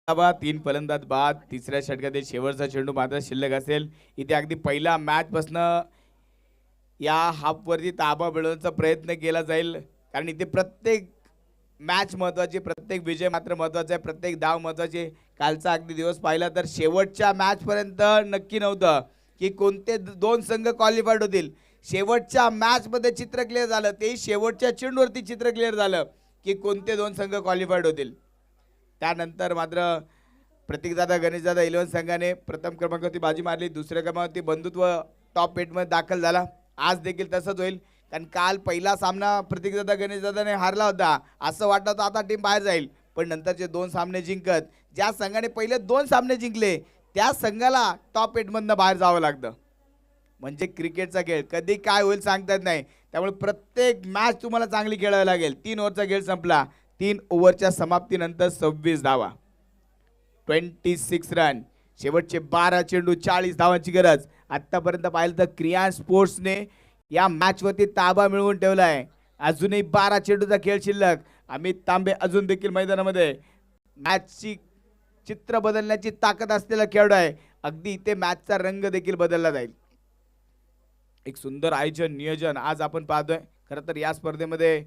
धावा, 3 फलंदाज बाद. तिसऱ्या षटकातील शेवटचा चेंडू मात्र शिल्लक असेल. इथे अगदी पहिल्या मॅच पासून या हाफवरती ताबा मिळवण्याचा प्रयत्न केला जाईल, कारण इथे प्रत्येक मॅच महत्वाची, प्रत्येक विजय मात्र महत्वाचा आहे, प्रत्येक धाव महत्वाची. कालचा अगदी दिवस पाहिला तर शेवटच्या मॅच पर्यंत नक्की नव्हतं की कोणते दोन संघ क्वालिफाईड होतील. शेवटच्या मॅच मध्ये चित्र क्लिअर झालं, ते शेवटच्या चेंडूवरती चित्र क्लिअर झालं की कोणते दोन संघ क्वालिफाईड होतील. त्यानंतर मात्र प्रतीकदादा गणेशदादा 11 संघाने प्रथम क्रमांकावरती बाजी मारली, दुसऱ्या क्रमांकावरती बंधुत्व टॉप 8 मध्ये दाखल झाला. आज देखील तसंच होईल, कारण काल पहिला सामना प्रतीकदादा गणेशदादाने हारला होता. असं वाटलं होतं आता टीम बाहेर जाईल, पण नंतरचे 2 सामने जिंकत ज्या संघाने पहिले 2 सामने जिंकले त्या संघाला टॉप 8 मधनं बाहेर जावं लागतं. म्हणजे क्रिकेटचा खेळ कधी काय होईल सांगता येत नाही. त्यामुळे प्रत्येक मॅच तुम्हाला चांगली खेळावी लागेल. 3 ओव्हरचा खेळ संपला. 3 ओव्हरच्या समाप्तीनंतर 26 धावा, 26 रन, शेवटचे 12 चेंडू, 40 धावांची गरज. आतापर्यंत पाहिलं तर क्रियान स्पोर्ट्सने या मॅचवरती ताबा मिळवून ठेवला आहे. अजूनही 12 चेंडूचा खेळ शिल्लक. अमित तांबे अजून देखील मैदानामध्ये. मॅचची चित्र बदलण्याची ताकद असलेला खेळाडू आहे. अगदी इथे मॅचचा रंग देखील बदलला जाईल. एक सुंदर आयोजन, नियोजन आज आपण पाहतोय. खरं तर या स्पर्धेमध्ये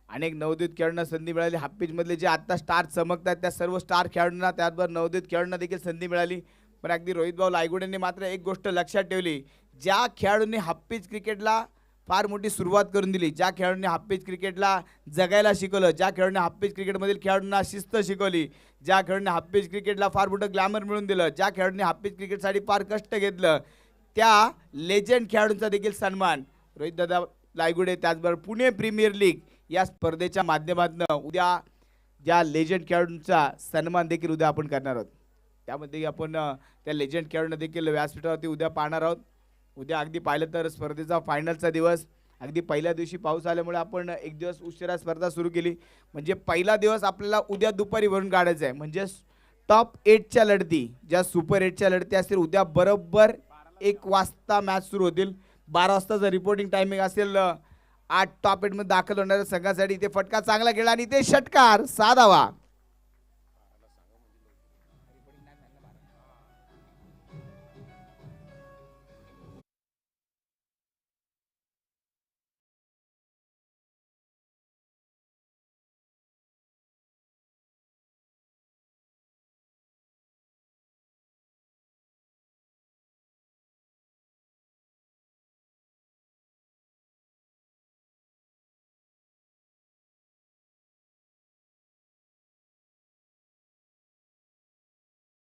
अनेक नवोदित खेळाडूंना संधी मिळाली. हाफ पिच मधले जे आता स्टार चमकतात त्या सर्व स्टार खेळाडूंना, त्याचबरोबर नवोदित खेळाडूंना देखील संधी मिळाली. पण अगदी रोहित भाऊ लायगुडेंनी मात्र एक गोष्ट लक्षात ठेवली, ज्या खेळाडूंनी हाफ पिच क्रिकेटला फार मोठी सुरुवात करून दिली, ज्या खेळाडूंनी हाफ पिच क्रिकेटला जगायला शिकवलं, ज्या खेळाडूंनी हाफ पिच क्रिकेटमधील खेळाडूंना शिस्त शिकवली, ज्या खेळाडूंनी हाफ पिच क्रिकेटला फार मोठं ग्लॅमर मिळवून दिलं, ज्या खेळाडूंनी हाफ पिच क्रिकेटसाठी फार कष्ट घेतलं, त्या लेजंड खेळाडूंचा देखील सन्मान रोहितदादा लायगुडे, त्याचबरोबर पुणे प्रीमियर लीग या स्पर्धेच्या माध्यमातून उद्या ज्या लेजंड खेळाडूंचा सन्मान देखील उद्या आपण करणार आहोत. त्यामध्ये आपण त्या लेजंड खेळाडूंना देखील व्यासपीठावरती उद्या पाहणार आहोत. उद्या अगदी पाहिलं तर स्पर्धेचा फायनलचा दिवस. अगदी पहिल्या दिवशी पाऊस आल्यामुळे आपण एक दिवस उशिरा स्पर्धा सुरू केली. म्हणजे पहिला दिवस आपल्याला उद्या दुपारी भरून काढायचा आहे. म्हणजे टॉप 8च्या लढती, ज्या सुपर 8च्या लढती असतील, उद्या बरोबर 1 वाजता मॅच सुरू होतील. 12 वाजताचं रिपोर्टिंग टायमिंग असेल. 8 टॉप 8 मध्ये दाखल होणाऱ्या संघासाठी इथे फटका चांगला गेला आणि इथे षटकार 6 धावा.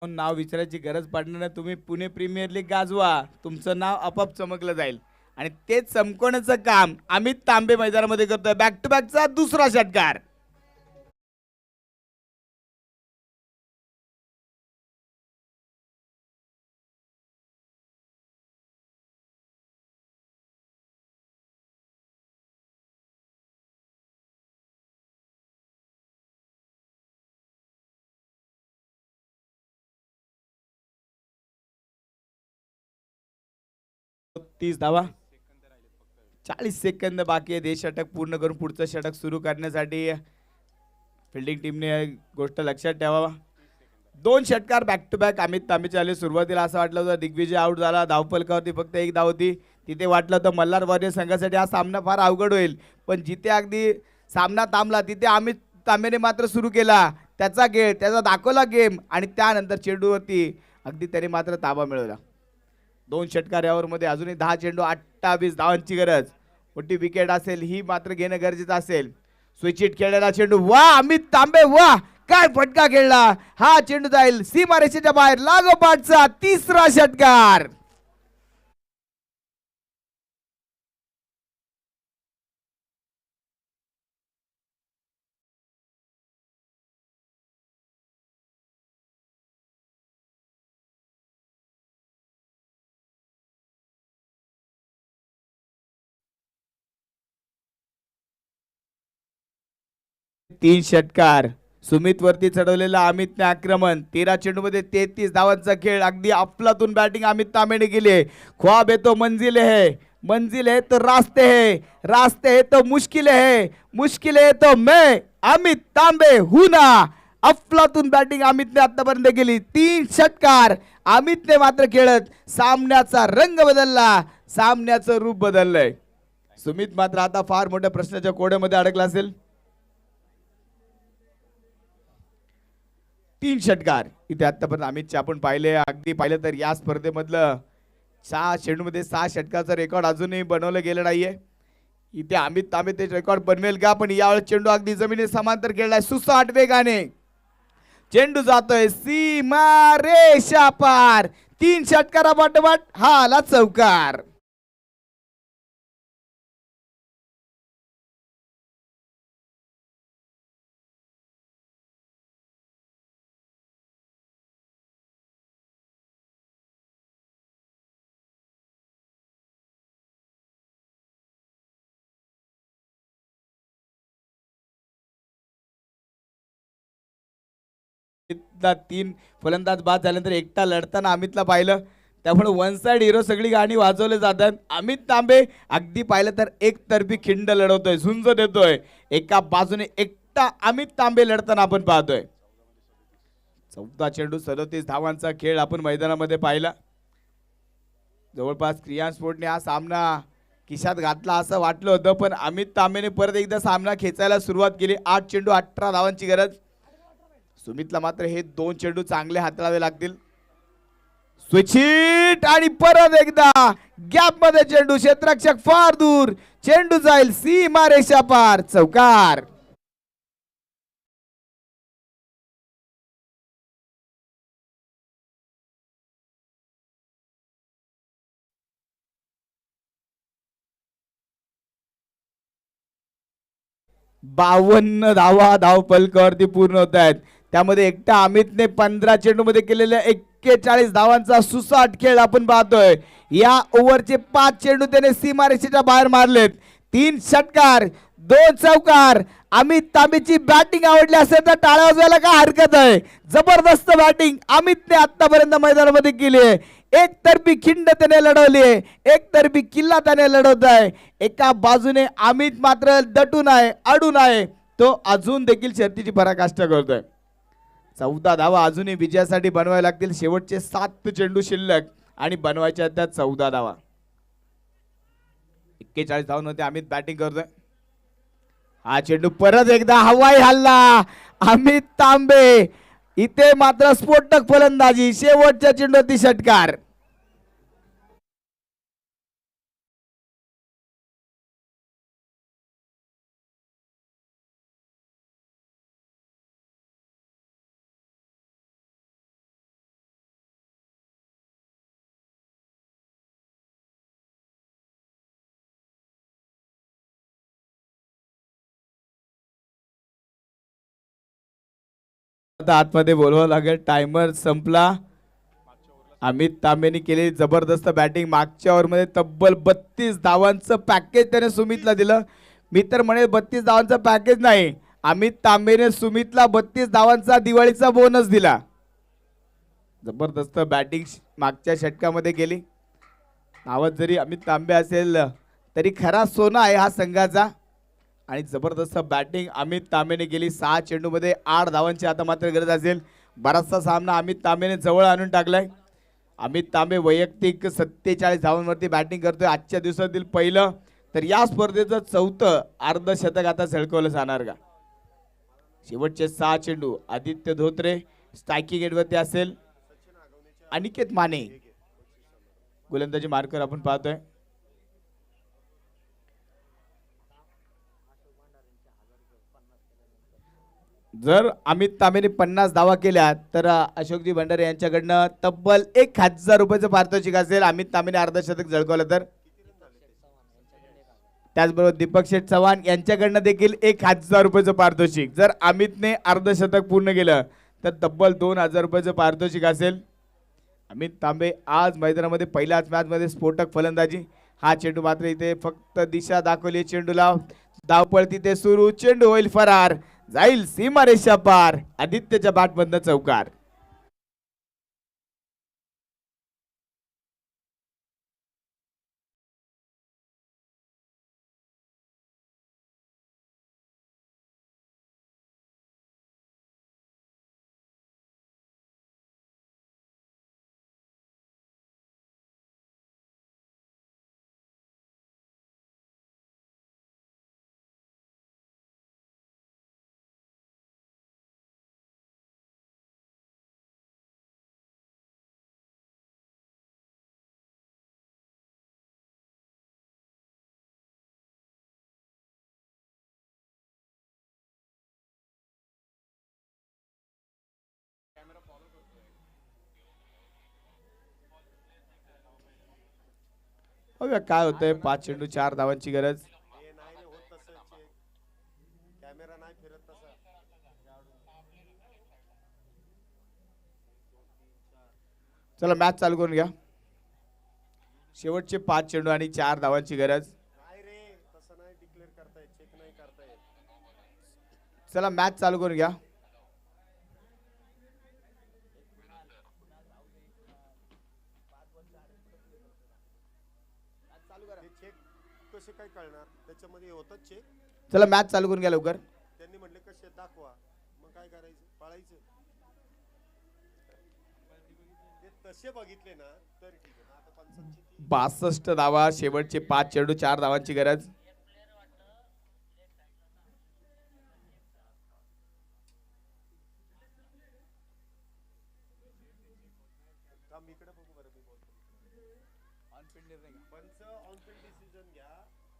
नाव विचारायची गरज पडणार नाही. तुम्ही पुणे प्रीमियर लीग गाजवा, तुमचं नाव आपोआप चमकलं जाईल. आणि तेच चमकवण्याचं काम अमित तांबे मैदानामध्ये करतोय. बॅक टू बॅकचा दुसरा षटकार. तीस धावा, 40 सेकंद बाकी आहे. हे षटक पूर्ण करून पुढचं षटक सुरू करण्यासाठी फिल्डिंग टीमने गोष्ट लक्षात ठेवावा. 2 षटकार बॅक टू बॅक अमित तांबेचे आले. सुरुवातीला असं वाटलं होतं दिग्विजय आउट झाला, धावफलकावरती फक्त 1 धाव होती. तिथे वाटलं होतं मल्हार वॉरियर संघासाठी हा सामना फार अवघड होईल, पण जिथे अगदी सामना थांबला तिथे अमित तांबेने मात्र सुरू केला त्याचा खेळ, त्याचा दाखवला गेम आणि त्यानंतर चेंडूवरती अगदी त्याने मात्र ताबा मिळवला. 2 षटकार यावरमध्ये अजूनही 10 चेंडू, 28 धावांची गरज. मोठी विकेट असेल ही मात्र घेणं गरजेचं असेल. स्विचिट खेळलेला चेंडू, वा अमित तांबे, वा काय फटका खेळला. हा चेंडू जाईल सीमारेषेच्या बाहेर. लागोपाठचा तिसरा षटकार. तीन षटकार. सुमित वरती चढवलेला अमितने आक्रमण. 13 चेंडू मध्ये 33 धावांचा खेळ. अगदी अफलातून बॅटिंग अमित तांबेने केली. ख्वाब है तो मंजिल है, मंजिल है तो रास्ते है, रास्ते है तो मुश्किल है, मुश्किल है तो मैं अमित तांबे हूं ना. अफलातून बॅटिंग अमितने आतापर्यंत केली, 3 षटकार. अमितने मात्र खेळत सामन्याचा रंग बदलला, सामन्याचं रूप बदललंय. सुमित मात्र आता फार मोठ्या प्रश्नाच्या कोड्यामध्ये अडकला असेल. 3 षटकार इथे आतापर्यंत अमितचे आपण पाहिले. अगदी पाहिलं तर या स्पर्धेमधलं 6 चेंडूमध्ये 6 षटकाचा रेकॉर्ड अजूनही बनवलं गेलं नाहीये. इथे अमित तांबे ते रेकॉर्ड बनवेल का? पण यावेळेस चेंडू अगदी जमिनी समांतर खेळलाय सुसाट वेगाने. चेंडू जातोय सीमा रेषा पार. 3 षटकारा पाठोपाठ हा आला चौकार. इथला 3 फलंदाज बाद झाल्यानंतर एकटा लढताना अमितला पाहिलं, त्यामुळे वन साइड हिरो सगळी गाणी वाजवले जातात. अमित तांबे अगदी पाहिलं तर एकतर्फी खिंड लढवतोय, झुंज देतोय. एका बाजूने एकटा अमित तांबे लढताना आपण पाहतोय. 14 चेंडू 37 धावांचा खेळ आपण मैदानामध्ये पाहिला. जवळपास क्रियान स्पोर्टने हा सामना खिशात घातला असं वाटलं होतं, पण अमित तांबेने परत एकदा सामना खेचायला सुरुवात केली. 8 चेंडू 18 धावांची गरज. सुमितला मात्र हे 2 चेंडू चांगले हाताळावे लागतील. स्विचिट आणि परत एकदा गॅप मध्ये चेंडू, क्षेत्ररक्षक फार दूर, चेंडू जाईल सीमा रेषा पार, चौकार. बावन्न धावा धावफलकावरती पूर्ण होत आहेत. त्यामध्ये एकटा अमितने 15 चेंडू मध्ये केलेल्या 41 धावांचा सुसाट खेळ आपण पाहतोय. या ओव्हरचे 5 चेंडू त्याने सीमारेषेच्या बाहेर मारलेत. 3 षटकार 2 चौकार. अमित तांबेची बॅटिंग आवडली असेल तर टाळ्या वाजवायला काय हरकत आहे. जबरदस्त बॅटिंग अमितने आतापर्यंत मैदानामध्ये केली आहे. एकतर्फी खिंड त्याने लढवली आहे, एकतर्फी किल्ला त्याने लढवत आहे. एका बाजूने अमित मात्र दटून आहे, अडून आहे. तो अजून देखील शर्तीची पराकाष्ठा करतोय. 14 धावा अजूनही विजयासाठी बनवायला लागतील. शेवटचे 7 चेंडू शिल्लक आणि बनवायच्या त्या 14 धावा. 41 धावांमध्ये अमित बॅटिंग करतोय. हा चेंडू परत एकदा हवाई हल्ला. अमित तांबे इथे मात्र स्फोटक फलंदाजी. शेवटच्या चेंडूवरती षटकार. आता आतमध्ये बोलवावं लागेल. टायमर संपला. अमित तांबेने केलेली जबरदस्त बॅटिंग. मागच्या ओव्हरमध्ये तब्बल 32 धावांचं पॅकेज त्याने सुमितला दिलं. मी तर म्हणे 32 धावांचं पॅकेज नाही, अमित तांबेने सुमितला 32 धावांचा दिवाळीचा बोनस दिला. जबरदस्त बॅटिंग मागच्या षटकामध्ये केली. नावात जरी अमित तांबे असेल तरी खरा सोना आहे हा संघाचा. आणि जबरदस्त बॅटिंग अमित तांबेने केली. 6 चेंडूमध्ये 8 धावांची आता मात्र गरज असेल. बराचसा सामना अमित तांबेने जवळ आणून टाकलाय. अमित तांबे वैयक्तिक 47 धावांवरती बॅटिंग करतोय. आजच्या दिवसातील पहिलं तर या स्पर्धेचं 4थं अर्धशतक आता झळकवलं जाणार का? शेवटचे 6 चेंडू. आदित्य धोत्रे स्ट्रायकिंग एंडवरती असेल. अनिकेत माने गोलंदाजी मार्कर आपण पाहतोय. जर अमित तांबेने 50 धावा केल्या तर अशोकजी भंडारे यांच्याकडनं तब्बल 1000 रुपयाचं पारितोषिक असेल. अमित तांबेने अर्धशतक झळकवलं तर. त्याचबरोबर दीपक शेठ चव्हाण यांच्याकडनं देखील 1000 रुपयाचं पारितोषिक. जर अमितने अर्धशतक पूर्ण केलं तर तब्बल 2000 रुपयाचं पारितोषिक असेल. अमित तांबे आज मैदानामध्ये पहिल्याच मॅचमध्ये स्फोटक फलंदाजी. हा चेंडू मात्र इथे फक्त दिशा दाखवली चेंडूला. धावपळ तिथे सुरू. चेंडू होईल फरार, जाईल सीमारेषा पार. आदित्यच्या बॅटमधनं चौकार. बघूया काय होतंय. 5 चेंडू 4 धावांची गरज. चला मॅच चालू करून घ्या. शेवटचे 5 चेंडू आणि 4 धावांची गरज. चला मॅच चालू करून घ्या. कसे काय कळणार त्याच्यामध्ये होतच चेक. चला मॅच चालू करून घ्या लवकर. त्यांनी म्हटले कसे दाखवा, मग काय करायचं, पाळायचं. ते तसे बघितले ना तर ठीक आहे. आता 62 धावा. शेवटचे 5 चेंडू 4 धावांची गरज.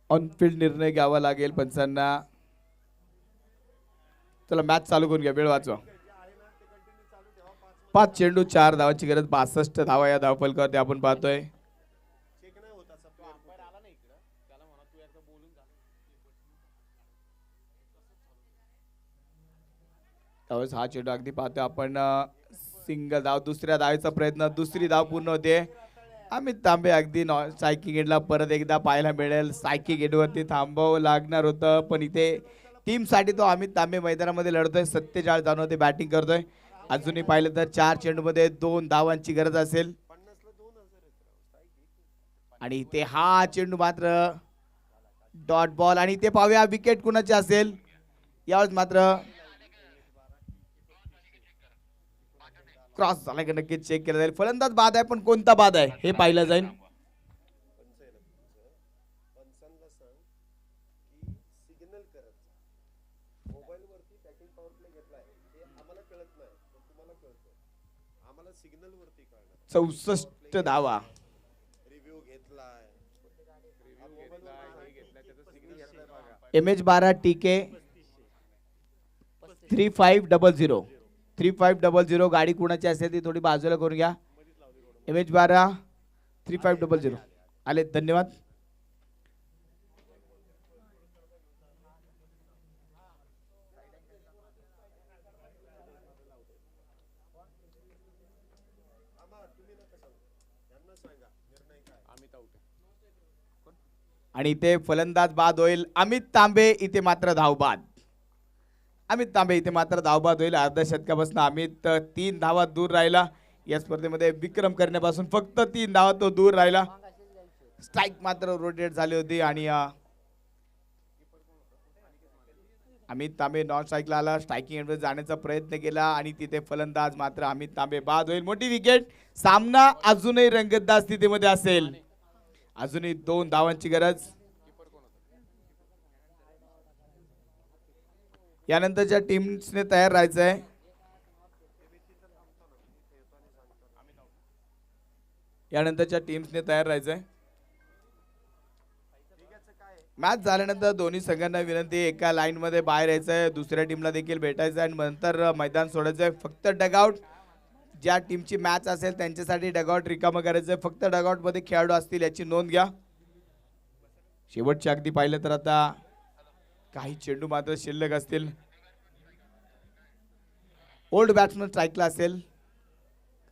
ऑनफिल्ड निर्णय घ्यावा लागेल पंचांना. चला मॅच चालू करून घ्या. वेळ वाचवा. 5 चेंडू 4 धावांची गरज. 62 धावा या धावफलकावरती आपण पाहतोय. त्यावेळेस हा चेंडू अगदी पाहतोय आपण. सिंगल धाव. दुसऱ्या धावेचा प्रयत्न. दुसरी धाव पूर्ण होते. अमित तांबे अगदी स्ट्रायकिंग एंडला परत एकदा पाहायला मिळेल. स्ट्रायकिंग एंडवरती थांबावं लागणार होतं, पण इथे टीमसाठी तो अमित तांबे मैदानामध्ये लढतोय. 47 धावांमध्ये बॅटिंग करतोय. अजूनही पाहिलं तर 4 चेंडूमध्ये 2 धावांची गरज असेल. आणि इथे हा चेंडू मात्र डॉट बॉल. आणि इथे पाहूया विकेट कुणाची असेल. यावेळेस मात्र क्रॉस झाला की नक्कीच चेक केला जाईल. फलंदाज बाद आहे, पण कोणता बाद आहे हे पाहिलं जाईल. सिग्नल वरती कळणार. 64 धावा. रिव्ह्यू घेतलाय. MH12 TK 3500. 3500 गाडी कुणाची असेल ती थोडी बाजूला करून घ्या. MH12 3500 आले. धन्यवाद. आणि इथे फलंदाज बाद होईल. अमित तांबे इथे मात्र धाव बाद. अमित तांबे इथे मात्र धावबाद होईल. अर्ध्या शतकापासून अमित 3 धावा दूर राहिला. या स्पर्धेमध्ये विक्रम करण्यापासून फक्त 3 धावा तो दूर राहिला. स्ट्राईक मात्र रोटेट झाली होती. आणि अमित तांबे नॉन स्ट्राईकला आला. स्ट्रायकिंग एंडवर जाण्याचा प्रयत्न केला आणि तिथे फलंदाज मात्र अमित तांबे बाद होईल. मोठी विकेट. सामना अजूनही रंगतदार स्थितीमध्ये असेल. अजूनही 2 धावांची गरज. यानंतरच्या टीम्सने तयार राहायचं आहे. यानंतरच्या टीम्सने तयार राहायचंय. मॅच झाल्यानंतर दोन्ही संघांना विनंती, एका लाईन मध्ये बाहेर यायचंय, दुसऱ्या टीमला देखील भेटायचं आणि नंतर मैदान सोडायचंय. फक्त डगआउट ज्या टीमची मॅच असेल त्यांच्यासाठी डगआउट रिकामं करायचंय. फक्त डगआउट मध्ये खेळाडू असतील याची नोंद घ्या. शेवटच्या अगदी पाहिलं तर आता काही चेंडू मात्र शिल्लक असतील. ओल्ड बॅट्समन स्ट्राईकला असेल,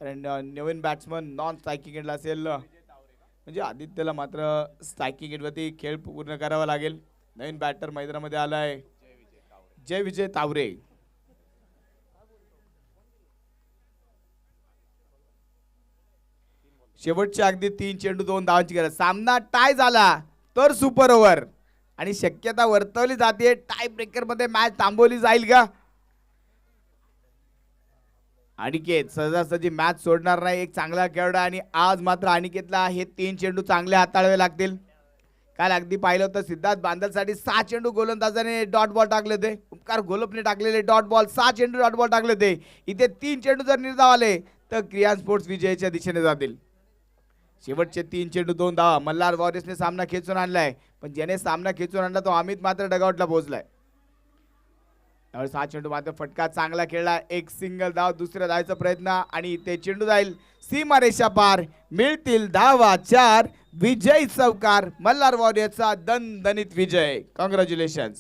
कारण नवीन बॅट्समन नॉन स्ट्रायकिंग एंडला असेल. म्हणजे आदित्यला मात्र स्ट्रायकिंग एंडवरती खेळ पूर्ण करावा लागेल. नवीन बॅटर मैदानामध्ये आलाय जय विजय तावरे. शेवटचे अगदी 3 चेंडू 2 धावांची गरज. सामना टाय झाला तर सुपर ओव्हर आणि शक्यता वर्तवली जाते टाय ब्रेकर मध्ये मॅच थांबवली जाईल का. अनिकेत सहजासहजी मॅच सोडणार नाही. एक चांगला खेळाडू आणि आज मात्र अनिकेतला हे 3 चेंडू चांगले हाताळावे लागतील. काल अगदी पाहिलं होतं सिद्धार्थ बांदलसाठी 6 चेंडू गोलंदाजाने डॉट बॉल टाकले होते. उपकार गोलपने टाकलेले डॉट बॉल 6 चेंडू डॉट बॉल टाकले होते. इथे 3 चेंडू जर निर्धाव आले तर क्रियान स्पोर्ट्स विजयाच्या दिशेने जातील. शेवटचे 3 चेंडू 2 धावा. मल्हार वॉरियर्सने सामना खेचून आणलाय, पण ज्याने सामना खेचून आणला तो अमित मात्र डगआउटला पोहोचलाय. त्यावेळेस हा चेंडू मात्र फटका चांगला खेळला. एक सिंगल धाव. दुसऱ्या धावाचा प्रयत्न आणि ते चेंडू जाईल सीमारेषा पार. मिळतील धावा 4. विजय चौकार मल्हार वॉरियरचा दणदणीत विजय. कॉंग्रॅच्युलेशन्स.